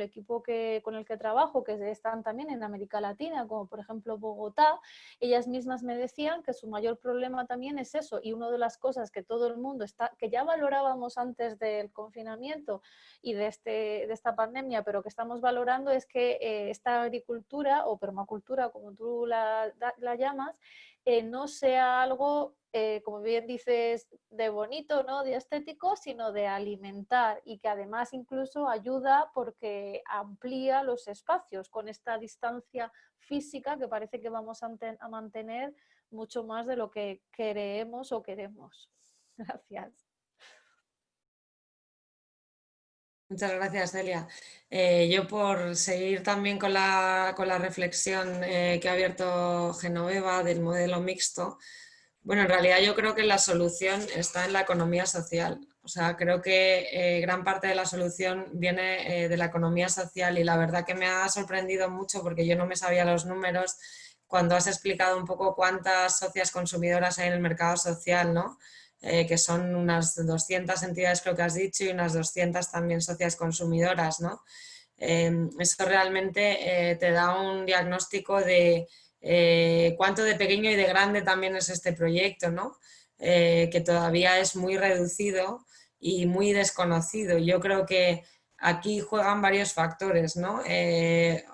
equipo con el que trabajo, que están también en América Latina, como por ejemplo Bogotá, ellas mismas me decían que su mayor problema también es eso, y una de las cosas que todo el mundo que ya valorábamos antes del confinamiento y de esta pandemia, pero que estamos valorando es que esta agricultura o permacultura, como tú la llamas, no sea algo, como bien dices, de bonito, ¿no? De estético, sino de alimentar, y que además incluso ayuda porque amplía los espacios con esta distancia física que parece que vamos a mantener mucho más de lo que creemos o queremos. Gracias. Muchas gracias, Celia. Yo por seguir también con la reflexión que ha abierto Genoveva del modelo mixto, bueno, en realidad yo creo que la solución está en la economía social. O sea, creo que gran parte de la solución viene de la economía social, y la verdad que me ha sorprendido mucho porque yo no me sabía los números cuando has explicado un poco cuántas socias consumidoras hay en el mercado social, ¿no? Que son unas 200 entidades, creo que has dicho, y unas 200 también socias consumidoras, ¿no? Eso realmente te da un diagnóstico de cuánto de pequeño y de grande también es este proyecto, ¿no? Que todavía es muy reducido y muy desconocido. Yo creo que aquí juegan varios factores, ¿no?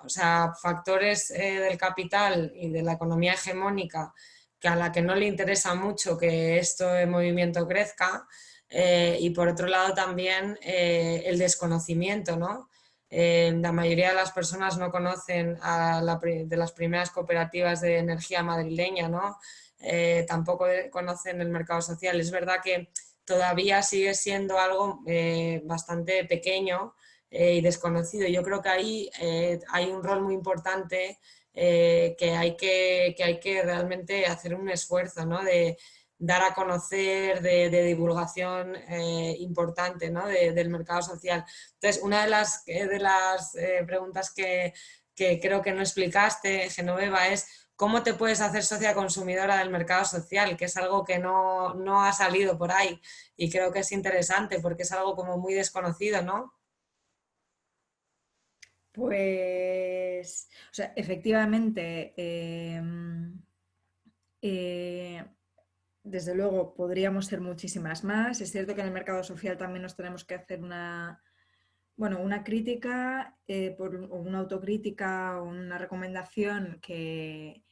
O sea, factores del capital y de la economía hegemónica que a la que no le interesa mucho que este movimiento crezca, y por otro lado también el desconocimiento, ¿no? La mayoría de las personas no conocen de las primeras cooperativas de energía madrileña, ¿no? Tampoco conocen el mercado social. Es verdad que todavía sigue siendo algo bastante pequeño y desconocido. Yo creo que ahí hay un rol muy importante que hay que realmente hacer un esfuerzo, ¿no? De dar a conocer, de divulgación importante, ¿no? Del mercado social. Entonces, una de las preguntas que creo que no explicaste, Genoveva, es cómo te puedes hacer socia consumidora del mercado social, que es algo que no ha salido por ahí y creo que es interesante porque es algo como muy desconocido, ¿no? Pues, o sea, efectivamente, desde luego podríamos ser muchísimas más. Es cierto que en el mercado social también nos tenemos que hacer una crítica, o una autocrítica o una recomendación que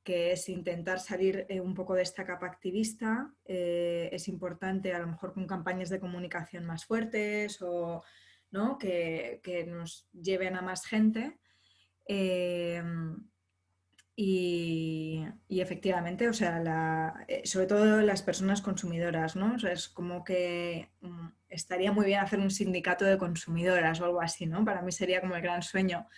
es intentar salir un poco de esta capa activista. Es importante a lo mejor con campañas de comunicación más fuertes o, ¿no? que nos lleven a más gente. Y efectivamente, o sea, sobre todo las personas consumidoras, ¿no? O sea, es como que estaría muy bien hacer un sindicato de consumidoras o algo así, ¿no? Para mí sería como el gran sueño.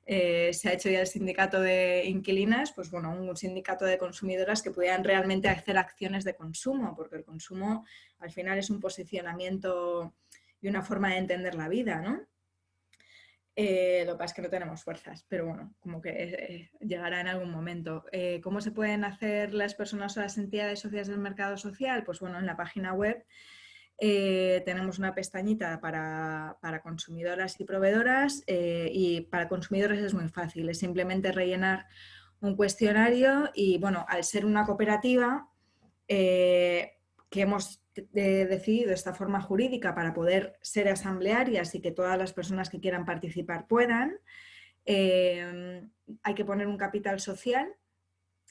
Se ha hecho ya el sindicato de inquilinas, pues bueno, un sindicato de consumidoras que pudieran realmente hacer acciones de consumo, porque el consumo al final es un posicionamiento y una forma de entender la vida, ¿no? Lo que pasa es que no tenemos fuerzas, pero bueno, como que llegará en algún momento. ¿Cómo se pueden hacer las personas o las entidades sociales del mercado social? Pues bueno, en la página web tenemos una pestañita para consumidoras y proveedoras, y para consumidores es muy fácil, es simplemente rellenar un cuestionario y bueno, al ser una cooperativa que hemos decidido esta forma jurídica para poder ser asamblearias y que todas las personas que quieran participar puedan, hay que poner un capital social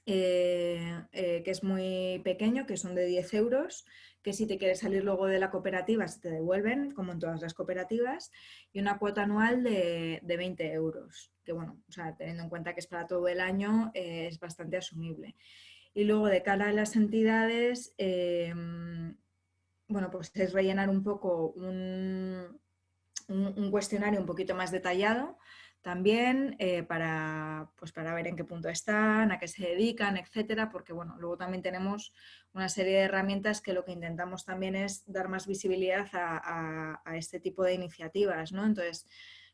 que es muy pequeño, que son de 10 euros, que si te quieres salir luego de la cooperativa se te devuelven, como en todas las cooperativas, y una cuota anual de 20 euros, que bueno, o sea, teniendo en cuenta que es para todo el año, es bastante asumible. Y luego de cara a las entidades, bueno, pues es rellenar un poco un cuestionario un poquito más detallado también pues para ver en qué punto están, a qué se dedican, etcétera, porque bueno, luego también tenemos una serie de herramientas que lo que intentamos también es dar más visibilidad a este tipo de iniciativas, ¿no? Entonces,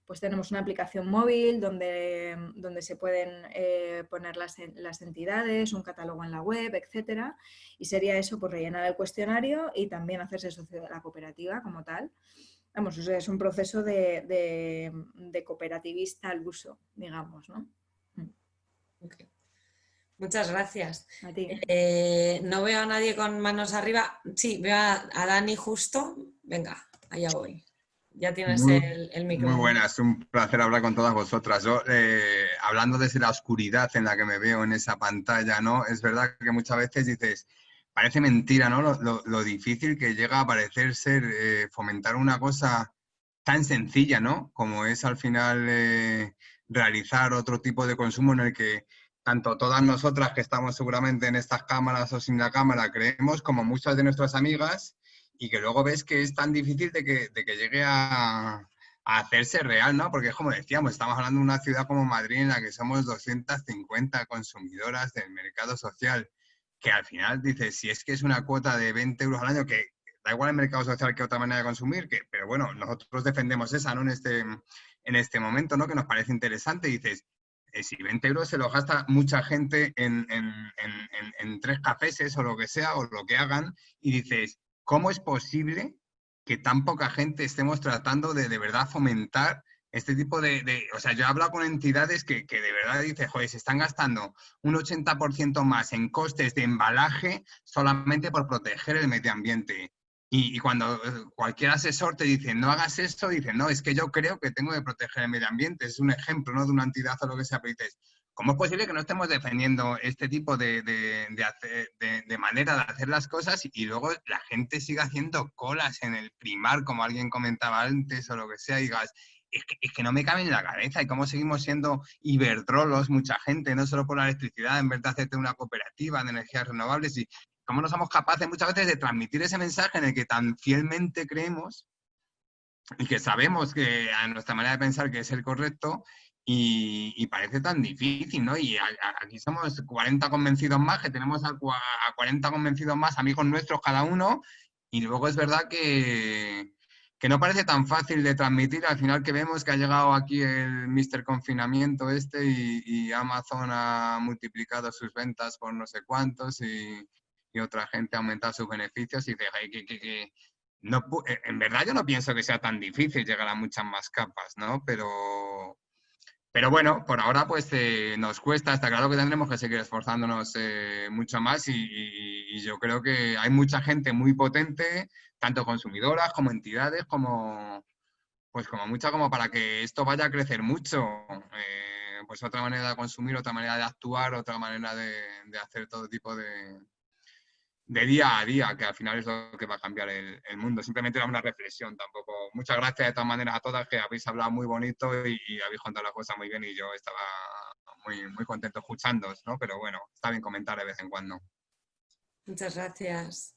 pues tenemos una aplicación móvil donde se pueden poner las entidades, un catálogo en la web, etcétera, y sería eso, pues rellenar el cuestionario y también hacerse socio de la cooperativa como tal. Vamos, o sea, es un proceso de cooperativista al uso, digamos, ¿no? Okay. Muchas gracias. A ti. No veo a nadie con manos arriba. Sí, veo a Dani justo. Venga, allá voy. Ya tienes el micrófono. Muy buenas, un placer hablar con todas vosotras. Yo, hablando desde la oscuridad en la que me veo en esa pantalla, ¿no? Es verdad que muchas veces dices, parece mentira, ¿no? Lo difícil que llega a parecer ser fomentar una cosa tan sencilla, ¿no? Como es al final realizar otro tipo de consumo en el que tanto todas nosotras que estamos seguramente en estas cámaras o sin la cámara creemos, como muchas de nuestras amigas, y que luego ves que es tan difícil de que llegue a hacerse real, ¿no? Porque es como decíamos, estamos hablando de una ciudad como Madrid en la que somos 250 consumidoras del mercado social, que al final dices, si es que es una cuota de 20 euros al año, que da igual el mercado social que otra manera de consumir, pero bueno, nosotros defendemos esa, ¿no? En este momento, ¿no? Que nos parece interesante, dices, si 20 euros se los gasta mucha gente en 3 cafés o lo que sea, o lo que hagan, y dices, ¿cómo es posible que tan poca gente estemos tratando de verdad fomentar este tipo o sea, yo he hablado con entidades que de verdad dicen, joder, se están gastando un 80% más en costes de embalaje solamente por proteger el medio ambiente. Y cuando cualquier asesor te dice, no hagas esto, dice, no, es que yo creo que tengo que proteger el medio ambiente. Es un ejemplo, ¿no?, de una entidad o lo que sea, pero dices, ¿cómo es posible que no estemos defendiendo este tipo de manera de hacer las cosas y luego la gente siga haciendo colas en el Primark, como alguien comentaba antes, o lo que sea, y digas, es que no me cabe en la cabeza, y cómo seguimos siendo iberdrolos, mucha gente, no solo por la electricidad, en vez de hacerte una cooperativa de energías renovables, y cómo no somos capaces muchas veces de transmitir ese mensaje en el que tan fielmente creemos y que sabemos que a nuestra manera de pensar que es el correcto, y parece tan difícil, ¿no? Y aquí somos 40 convencidos más, que tenemos a 40 convencidos más, amigos nuestros cada uno, y luego es verdad que no parece tan fácil de transmitir. Al final que vemos que ha llegado aquí el Mr. Confinamiento y Amazon ha multiplicado sus ventas por no sé cuántos, y otra gente ha aumentado sus beneficios, y dice, no, en verdad yo no pienso que sea tan difícil llegar a muchas más capas, ¿no? Pero bueno, por ahora pues nos cuesta. Está claro que tendremos que seguir esforzándonos mucho más, y yo creo que hay mucha gente muy potente, tanto consumidoras como entidades, como mucha, como para que esto vaya a crecer mucho. Pues otra manera de consumir, otra manera de actuar, otra manera de hacer todo tipo de día a día, que al final es lo que va a cambiar el mundo. Simplemente era una reflexión tampoco. Muchas gracias de todas maneras a todas, que habéis hablado muy bonito y habéis contado las cosas muy bien, y yo estaba muy contento escuchándoos, ¿no? Pero bueno, está bien comentar de vez en cuando. Muchas gracias.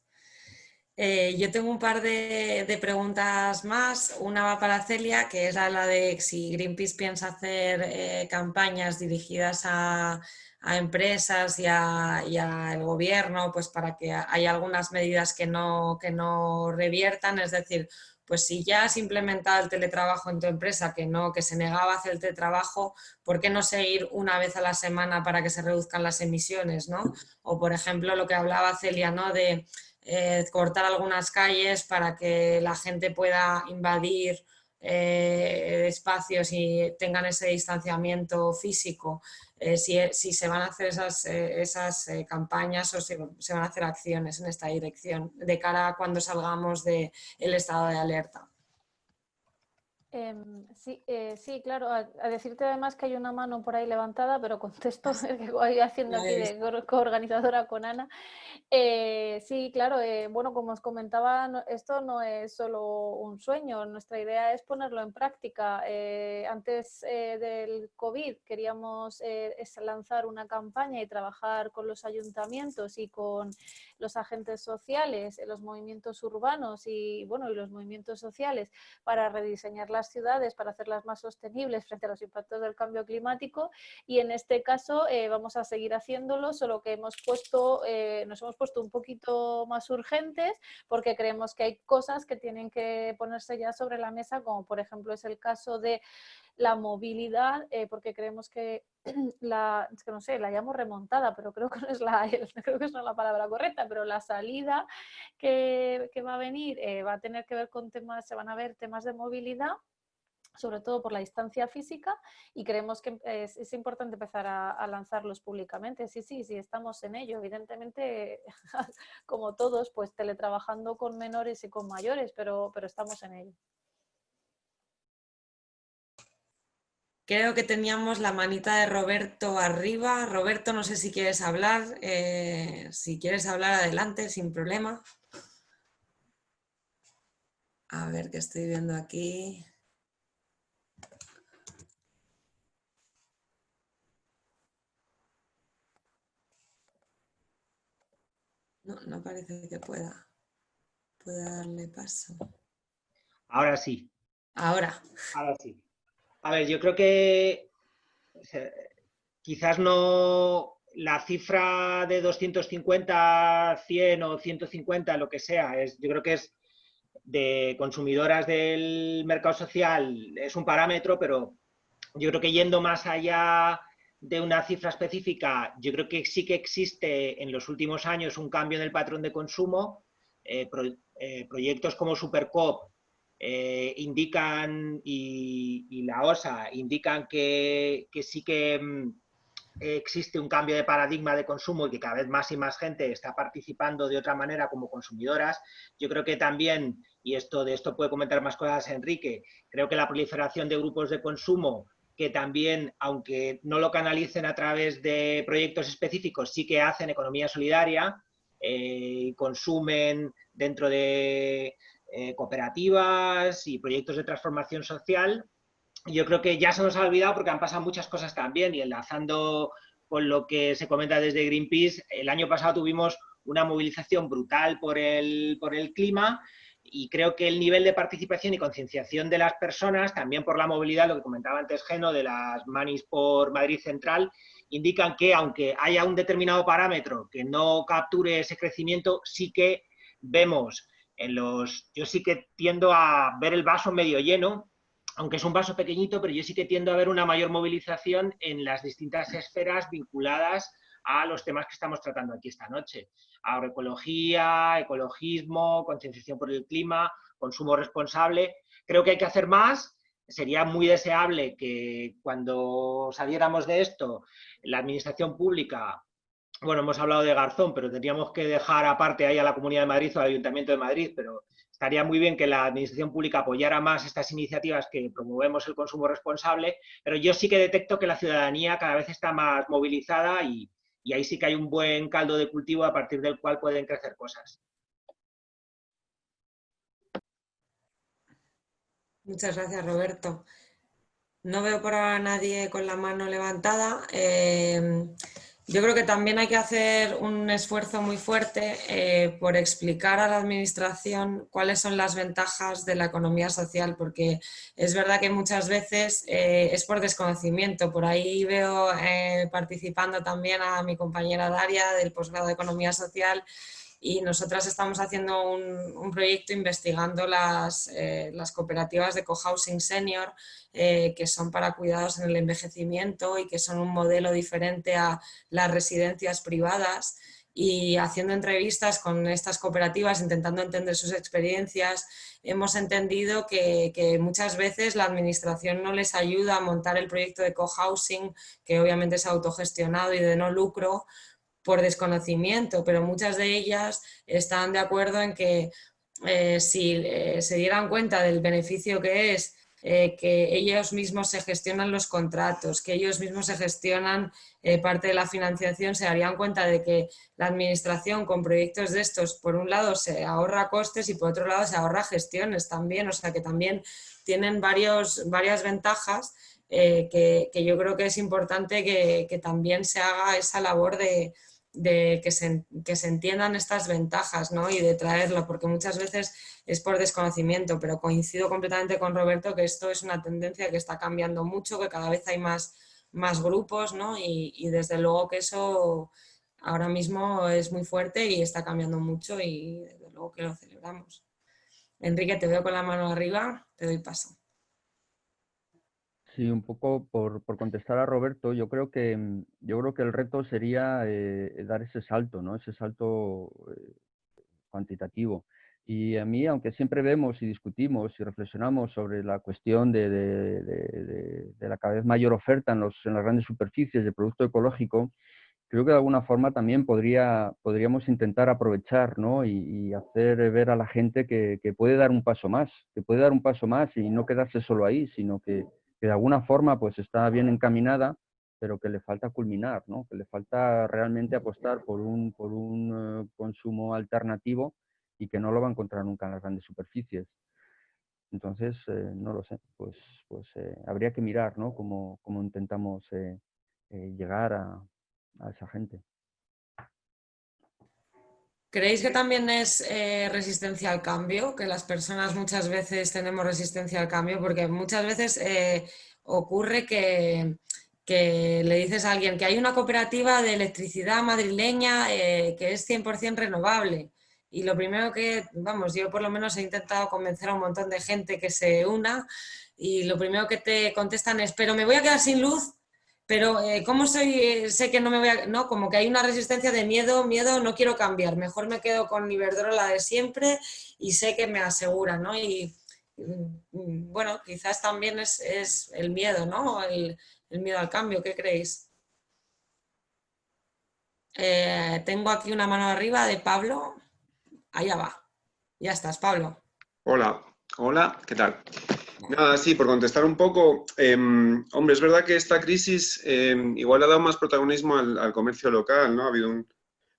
Yo tengo un par de preguntas más. Una va para Celia, que es la de si Greenpeace piensa hacer campañas dirigidas a empresas y al gobierno, pues para que haya algunas medidas que no reviertan. Es decir, pues si ya has implementado el teletrabajo en tu empresa, que se negaba a hacer el teletrabajo, ¿por qué no seguir una vez a la semana para que se reduzcan las emisiones, ¿no? O, por ejemplo, lo que hablaba Celia, ¿no?, de cortar algunas calles para que la gente pueda invadir espacios y tengan ese distanciamiento físico. Si se van a hacer esas campañas, o se van a hacer acciones en esta dirección de cara a cuando salgamos del estado de alerta. Sí, claro, a decirte además que hay una mano por ahí levantada, pero contesto que voy haciendo aquí de coorganizadora con Ana. Sí, claro, bueno, como os comentaba, esto no es solo un sueño, nuestra idea es ponerlo en práctica. Antes del COVID queríamos lanzar una campaña y trabajar con los ayuntamientos y con los agentes sociales, los movimientos urbanos y los movimientos sociales para rediseñar las ciudades, para hacerlas más sostenibles frente a los impactos del cambio climático, y en este caso vamos a seguir haciéndolo, solo que nos hemos puesto un poquito más urgentes porque creemos que hay cosas que tienen que ponerse ya sobre la mesa, como por ejemplo es el caso de la movilidad, porque creemos que es que no sé, la llamo remontada, pero creo que no es creo que no es la palabra correcta, pero la salida que va a venir va a tener que ver con se van a ver temas de movilidad, sobre todo por la distancia física, y creemos que es importante empezar a lanzarlos públicamente. Sí, estamos en ello. Evidentemente, como todos, pues teletrabajando con menores y con mayores, pero estamos en ello. Creo que teníamos la manita de Roberto arriba. Roberto, no sé si quieres hablar. Si quieres hablar, adelante, sin problema. A ver, qué estoy viendo aquí. No parece que pueda darle paso. Ahora sí. Ahora sí. A ver, yo creo que quizás no la cifra de 250, 100 o 150, lo que sea, yo creo que es de consumidoras del mercado social, es un parámetro, pero yo creo que yendo más allá de una cifra específica, yo creo que sí que existe en los últimos años un cambio en el patrón de consumo. Proyectos como Supercoop indican, y la OSA indican que sí que existe un cambio de paradigma de consumo y que cada vez más y más gente está participando de otra manera como consumidoras. Yo creo que también, y de esto puede comentar más cosas Enrique, creo que la proliferación de grupos de consumo que también, aunque no lo canalicen a través de proyectos específicos, sí que hacen economía solidaria, consumen dentro de cooperativas y proyectos de transformación social. Yo creo que ya se nos ha olvidado porque han pasado muchas cosas también, y enlazando con lo que se comenta desde Greenpeace, el año pasado tuvimos una movilización brutal por el clima, y creo que el nivel de participación y concienciación de las personas, también por la movilidad, lo que comentaba antes Geno, de las manis por Madrid Central, indican que aunque haya un determinado parámetro que no capture ese crecimiento, sí que vemos yo sí que tiendo a ver el vaso medio lleno, aunque es un vaso pequeñito, pero yo sí que tiendo a ver una mayor movilización en las distintas esferas vinculadas a los temas que estamos tratando aquí esta noche. Agroecología, ecologismo, concienciación por el clima, consumo responsable. Creo que hay que hacer más. Sería muy deseable que cuando saliéramos de esto, la administración pública, bueno, hemos hablado de Garzón, pero tendríamos que dejar aparte ahí a la Comunidad de Madrid o al Ayuntamiento de Madrid, pero estaría muy bien que la administración pública apoyara más estas iniciativas que promovemos el consumo responsable, pero yo sí que detecto que la ciudadanía cada vez está más movilizada, y ahí sí que hay un buen caldo de cultivo a partir del cual pueden crecer cosas. Muchas gracias, Roberto. No veo por ahora a nadie con la mano levantada. Yo creo que también hay que hacer un esfuerzo muy fuerte por explicar a la administración cuáles son las ventajas de la economía social, porque es verdad que muchas veces es por desconocimiento. Por ahí veo participando también a mi compañera Daria del posgrado de Economía Social, y nosotras estamos haciendo un proyecto investigando las cooperativas de cohousing senior, que son para cuidados en el envejecimiento y que son un modelo diferente a las residencias privadas, y haciendo entrevistas con estas cooperativas, intentando entender sus experiencias, hemos entendido que muchas veces la administración no les ayuda a montar el proyecto de cohousing, que obviamente es autogestionado y de no lucro, por desconocimiento, pero muchas de ellas están de acuerdo en que si se dieran cuenta del beneficio que es, que ellos mismos se gestionan los contratos, que ellos mismos se gestionan parte de la financiación, se darían cuenta de que la administración con proyectos de estos, por un lado se ahorra costes y por otro lado se ahorra gestiones también, o sea que también tienen varias ventajas, que yo creo que es importante que también se haga esa labor de que se entiendan estas ventajas, ¿no? Y de traerlo, porque muchas veces es por desconocimiento, pero coincido completamente con Roberto que esto es una tendencia que está cambiando mucho, que cada vez hay más grupos, ¿no? Y desde luego que eso ahora mismo es muy fuerte y está cambiando mucho, y desde luego que lo celebramos. Enrique, te veo con la mano arriba, te doy paso. Sí, un poco por contestar a Roberto, yo creo que el reto sería dar ese salto, ¿no? Ese salto cuantitativo. Y a mí, aunque siempre vemos y discutimos y reflexionamos sobre la cuestión de la cada vez mayor oferta en las grandes superficies de producto ecológico, creo que de alguna forma también podríamos intentar aprovechar, ¿no? y hacer ver a la gente que puede dar un paso más, y no quedarse solo ahí, sino que de alguna forma pues está bien encaminada, pero que le falta culminar, ¿no? Que le falta realmente apostar por un consumo alternativo, y que no lo va a encontrar nunca en las grandes superficies. Entonces, no lo sé, pues habría que mirar, ¿no? Cómo intentamos llegar a esa gente. ¿Creéis que también es resistencia al cambio? Que las personas muchas veces tenemos resistencia al cambio, porque muchas veces ocurre que le dices a alguien que hay una cooperativa de electricidad madrileña que es 100% renovable. Y lo primero que, vamos, yo por lo menos he intentado convencer a un montón de gente que se una, y lo primero que te contestan es, pero me voy a quedar sin luz. Pero ¿cómo sé que no me voy a...? No, como que hay una resistencia de miedo, no quiero cambiar, mejor me quedo con Iberdrola de siempre y sé que me asegura, ¿no? Y bueno, quizás también es el miedo, ¿no? El miedo al cambio, ¿qué creéis? Tengo aquí una mano arriba de Pablo. Allá va. Ya estás, Pablo. Hola, hola, ¿qué tal? Nada, sí, por contestar un poco, hombre, es verdad que esta crisis igual ha dado más protagonismo al comercio local, ¿no? Ha habido un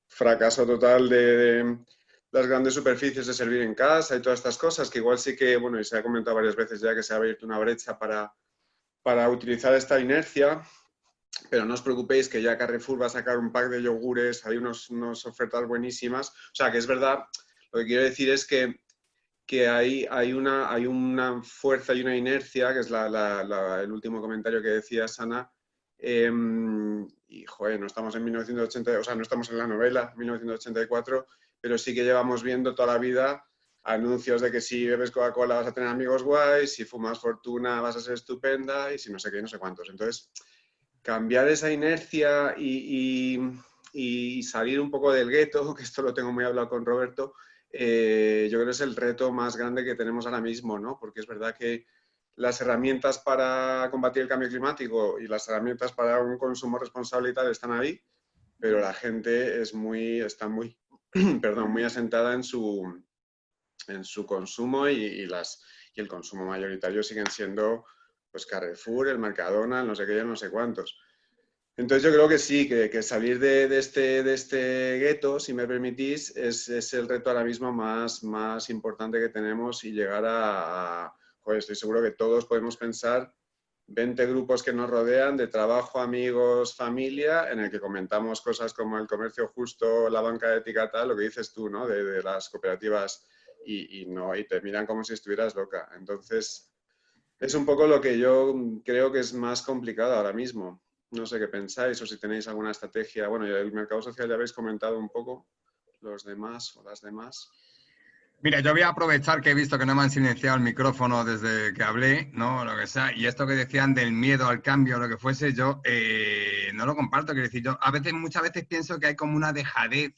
fracaso total de las grandes superficies de servir en casa y todas estas cosas, que igual sí que, bueno, y se ha comentado varias veces ya que se ha abierto una brecha para utilizar esta inercia, pero no os preocupéis que ya Carrefour va a sacar un pack de yogures, hay unas ofertas buenísimas, o sea, que es verdad, lo que quiero decir es que hay una fuerza y una inercia, que es el último comentario que decía Sana, y joder, no estamos en 1980, o sea, no estamos en la novela 1984, pero sí que llevamos viendo toda la vida anuncios de que si bebes Coca-Cola vas a tener amigos guays, si fumas fortuna vas a ser estupenda y si no sé qué, no sé cuántos. Entonces, cambiar esa inercia y salir un poco del gueto, que esto lo tengo muy hablado con Roberto, yo creo que es el reto más grande que tenemos ahora mismo, ¿no? Porque es verdad que las herramientas para combatir el cambio climático y las herramientas para un consumo responsable y tal están ahí, pero la gente está muy, perdón, muy asentada en su consumo y el consumo mayoritario siguen siendo pues Carrefour, el Mercadona, no sé qué, no sé cuántos. Entonces yo creo que sí, que salir de este gueto, si me permitís, es el reto ahora mismo más importante que tenemos y llegar joder, estoy seguro que todos podemos pensar 20 grupos que nos rodean de trabajo, amigos, familia, en el que comentamos cosas como el comercio justo, la banca ética, tal, lo que dices tú, ¿no? De las cooperativas y te miran como si estuvieras loca. Entonces, es un poco lo que yo creo que es más complicado ahora mismo. No sé qué pensáis o si tenéis alguna estrategia. Bueno, el mercado social ya habéis comentado un poco, los demás o las demás. Mira, yo voy a aprovechar que he visto que no me han silenciado el micrófono desde que hablé, ¿no? Lo que sea, y esto que decían del miedo al cambio, lo que fuese, yo no lo comparto. Quiero decir, yo muchas veces pienso que hay como una dejadez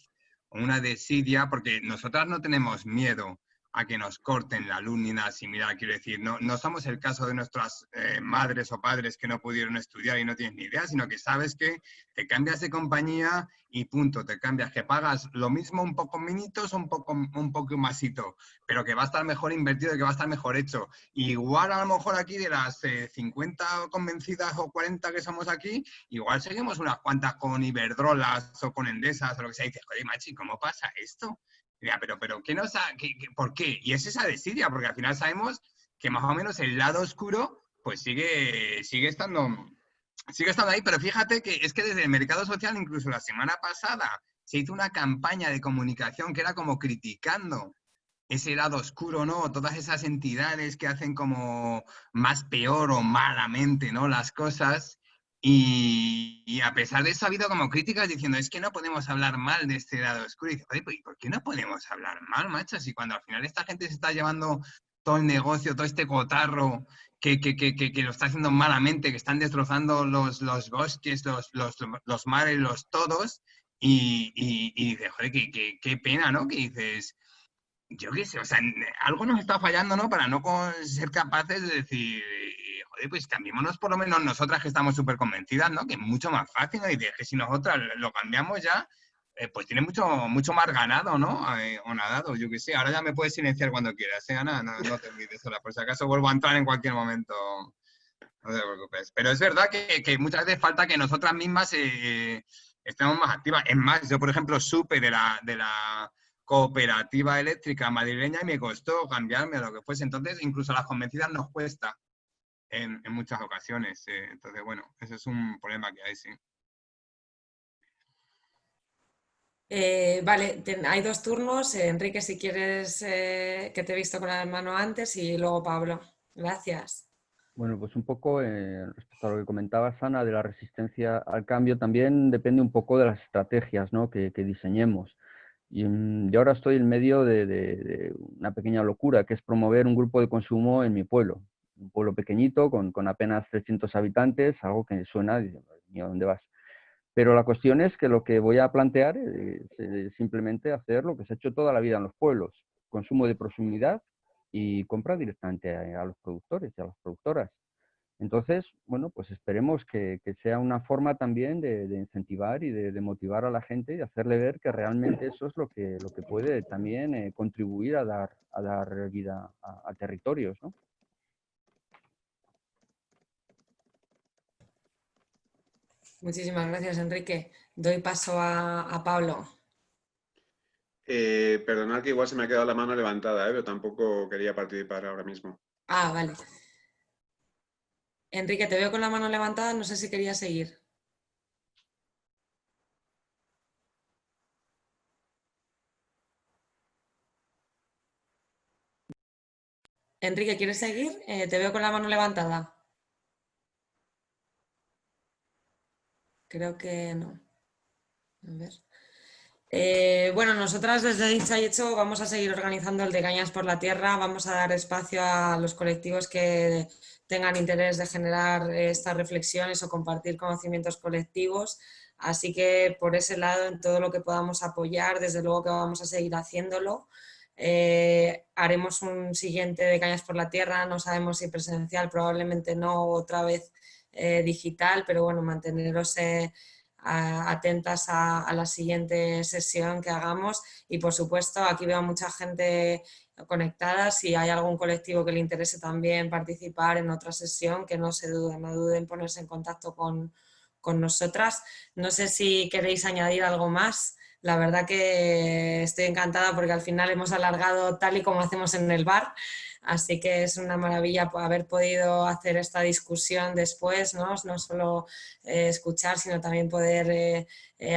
o una desidia, porque nosotras no tenemos miedo a que nos corten la luz ni nada similar. Quiero decir, no somos el caso de nuestras madres o padres que no pudieron estudiar y no tienen ni idea, sino que sabes que te cambias de compañía y punto, te cambias, que pagas lo mismo un poco minitos o un poco masito, pero que va a estar mejor invertido y que va a estar mejor hecho. Igual a lo mejor aquí de las 50 convencidas o 40 que somos aquí, igual seguimos unas cuantas con Iberdrolas o con Endesas o lo que sea, y dices, joder, machi, ¿cómo pasa esto? Mira, pero ¿qué nos ¿por qué? Y es esa desidia, porque al final sabemos que más o menos el lado oscuro pues sigue estando ahí, pero fíjate que es que desde el mercado social, incluso la semana pasada, se hizo una campaña de comunicación que era como criticando ese lado oscuro, ¿no? Todas esas entidades que hacen como más peor o malamente, ¿no? Las cosas. Y a pesar de eso ha habido como críticas diciendo, es que no podemos hablar mal de este lado oscuro. Y dice, oye, pues, ¿por qué no podemos hablar mal, macho? Si cuando al final esta gente se está llevando todo el negocio, todo este cotarro que lo está haciendo malamente, que están destrozando los bosques, los mares, los todos, y dices, joder, qué pena, ¿no? Que dices, yo qué sé, o sea, algo nos está fallando, ¿no? Para no ser capaces de decir, joder, pues cambiémonos por lo menos nosotras que estamos súper convencidas, ¿no? Que es mucho más fácil, ¿no? Y de que si nosotras lo cambiamos ya, pues tiene mucho más ganado, ¿no? O nadado, yo qué sé. Ahora ya me puedes silenciar cuando quieras, ¿eh, Ana? No te olvides, ahora, por si acaso vuelvo a entrar en cualquier momento. No te preocupes. Pero es verdad que muchas veces falta que nosotras mismas estemos más activas. Es más, yo, por ejemplo, supe de la cooperativa eléctrica madrileña y me costó cambiarme a lo que fuese. Entonces, incluso a las convencidas nos cuesta en muchas ocasiones. Entonces, bueno, ese es un problema que hay, sí. Vale, hay dos turnos. Enrique, si quieres, que te he visto con la mano antes, y luego Pablo. Gracias. Bueno, pues un poco respecto a lo que comentaba Sana de la resistencia al cambio, también depende un poco de las estrategias, ¿no? que diseñemos. Y yo ahora estoy en medio de una pequeña locura, que es promover un grupo de consumo en mi pueblo. Un pueblo pequeñito, con apenas 300 habitantes, algo que suena, y ¿a dónde vas? Pero la cuestión es que lo que voy a plantear es simplemente hacer lo que se ha hecho toda la vida en los pueblos. Consumo de proximidad y compra directamente a los productores y a las productoras. Entonces, bueno, pues esperemos que sea una forma también de incentivar y de motivar a la gente y hacerle ver que realmente eso es lo que puede también contribuir a dar vida a territorios, ¿no? Muchísimas gracias, Enrique. Doy paso a Pablo. Perdonad que igual se me ha quedado la mano levantada, pero tampoco quería participar ahora mismo. Ah, vale. Enrique, te veo con la mano levantada, no sé si querías seguir. Enrique, ¿quieres seguir? Te veo con la mano levantada. Creo que no. A ver. Bueno, nosotras desde Dicho y Hecho vamos a seguir organizando el de Cañas por la Tierra, vamos a dar espacio a los colectivos que tengan interés de generar estas reflexiones o compartir conocimientos colectivos, así que por ese lado, en todo lo que podamos apoyar, desde luego que vamos a seguir haciéndolo. Haremos un siguiente de Cañas por la Tierra, no sabemos si presencial, probablemente no, otra vez digital, pero bueno, manteneros atentas a la siguiente sesión que hagamos y por supuesto aquí veo a mucha gente conectada, si hay algún colectivo que le interese también participar en otra sesión, que no duden en ponerse en contacto con nosotras. No sé si queréis añadir algo más. La verdad que estoy encantada porque al final hemos alargado tal y como hacemos en el bar, así que es una maravilla haber podido hacer esta discusión después, ¿no? No solo escuchar, sino también poder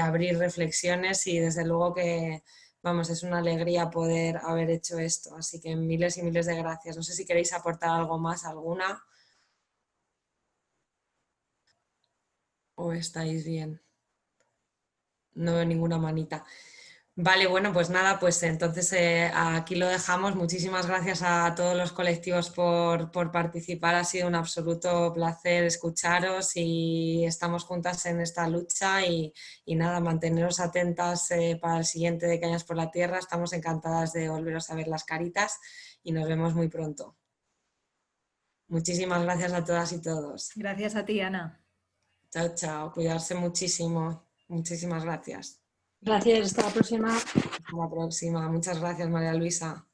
abrir reflexiones y desde luego que, vamos, es una alegría poder haber hecho esto, así que miles y miles de gracias. No sé si queréis aportar algo más, alguna, o estáis bien. No veo ninguna manita. Vale, bueno, pues nada, pues entonces aquí lo dejamos. Muchísimas gracias a todos los colectivos por participar. Ha sido un absoluto placer escucharos y estamos juntas en esta lucha y nada, manteneros atentas para el siguiente de Cañas por la Tierra. Estamos encantadas de volveros a ver las caritas y nos vemos muy pronto. Muchísimas gracias a todas y todos. Gracias a ti, Ana. Chao, chao. Cuidarse muchísimo. Muchísimas gracias. Gracias, hasta la próxima. Hasta la próxima. Muchas gracias, María Luisa.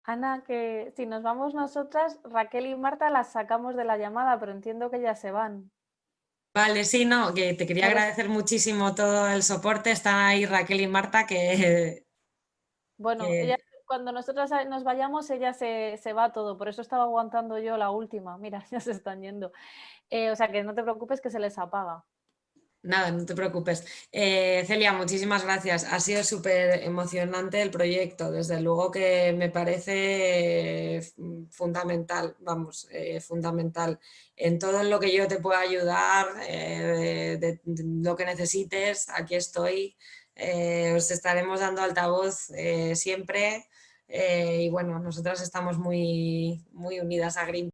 Ana, que si nos vamos nosotras, Raquel y Marta las sacamos de la llamada, pero entiendo que ya se van. Vale, sí, no, que te quería agradecer muchísimo todo el soporte. Están ahí Raquel y Marta que... Bueno, ella, cuando nosotras nos vayamos, ella se va todo, por eso estaba aguantando yo la última. Mira, ya se están yendo. O sea, que no te preocupes que se les apaga. Nada, no te preocupes. Celia, muchísimas gracias. Ha sido súper emocionante el proyecto. Desde luego que me parece fundamental, vamos, fundamental. En todo lo que yo te pueda ayudar, de lo que necesites, aquí estoy. Os estaremos dando altavoz siempre. Y bueno, nosotras estamos muy, muy unidas a Green.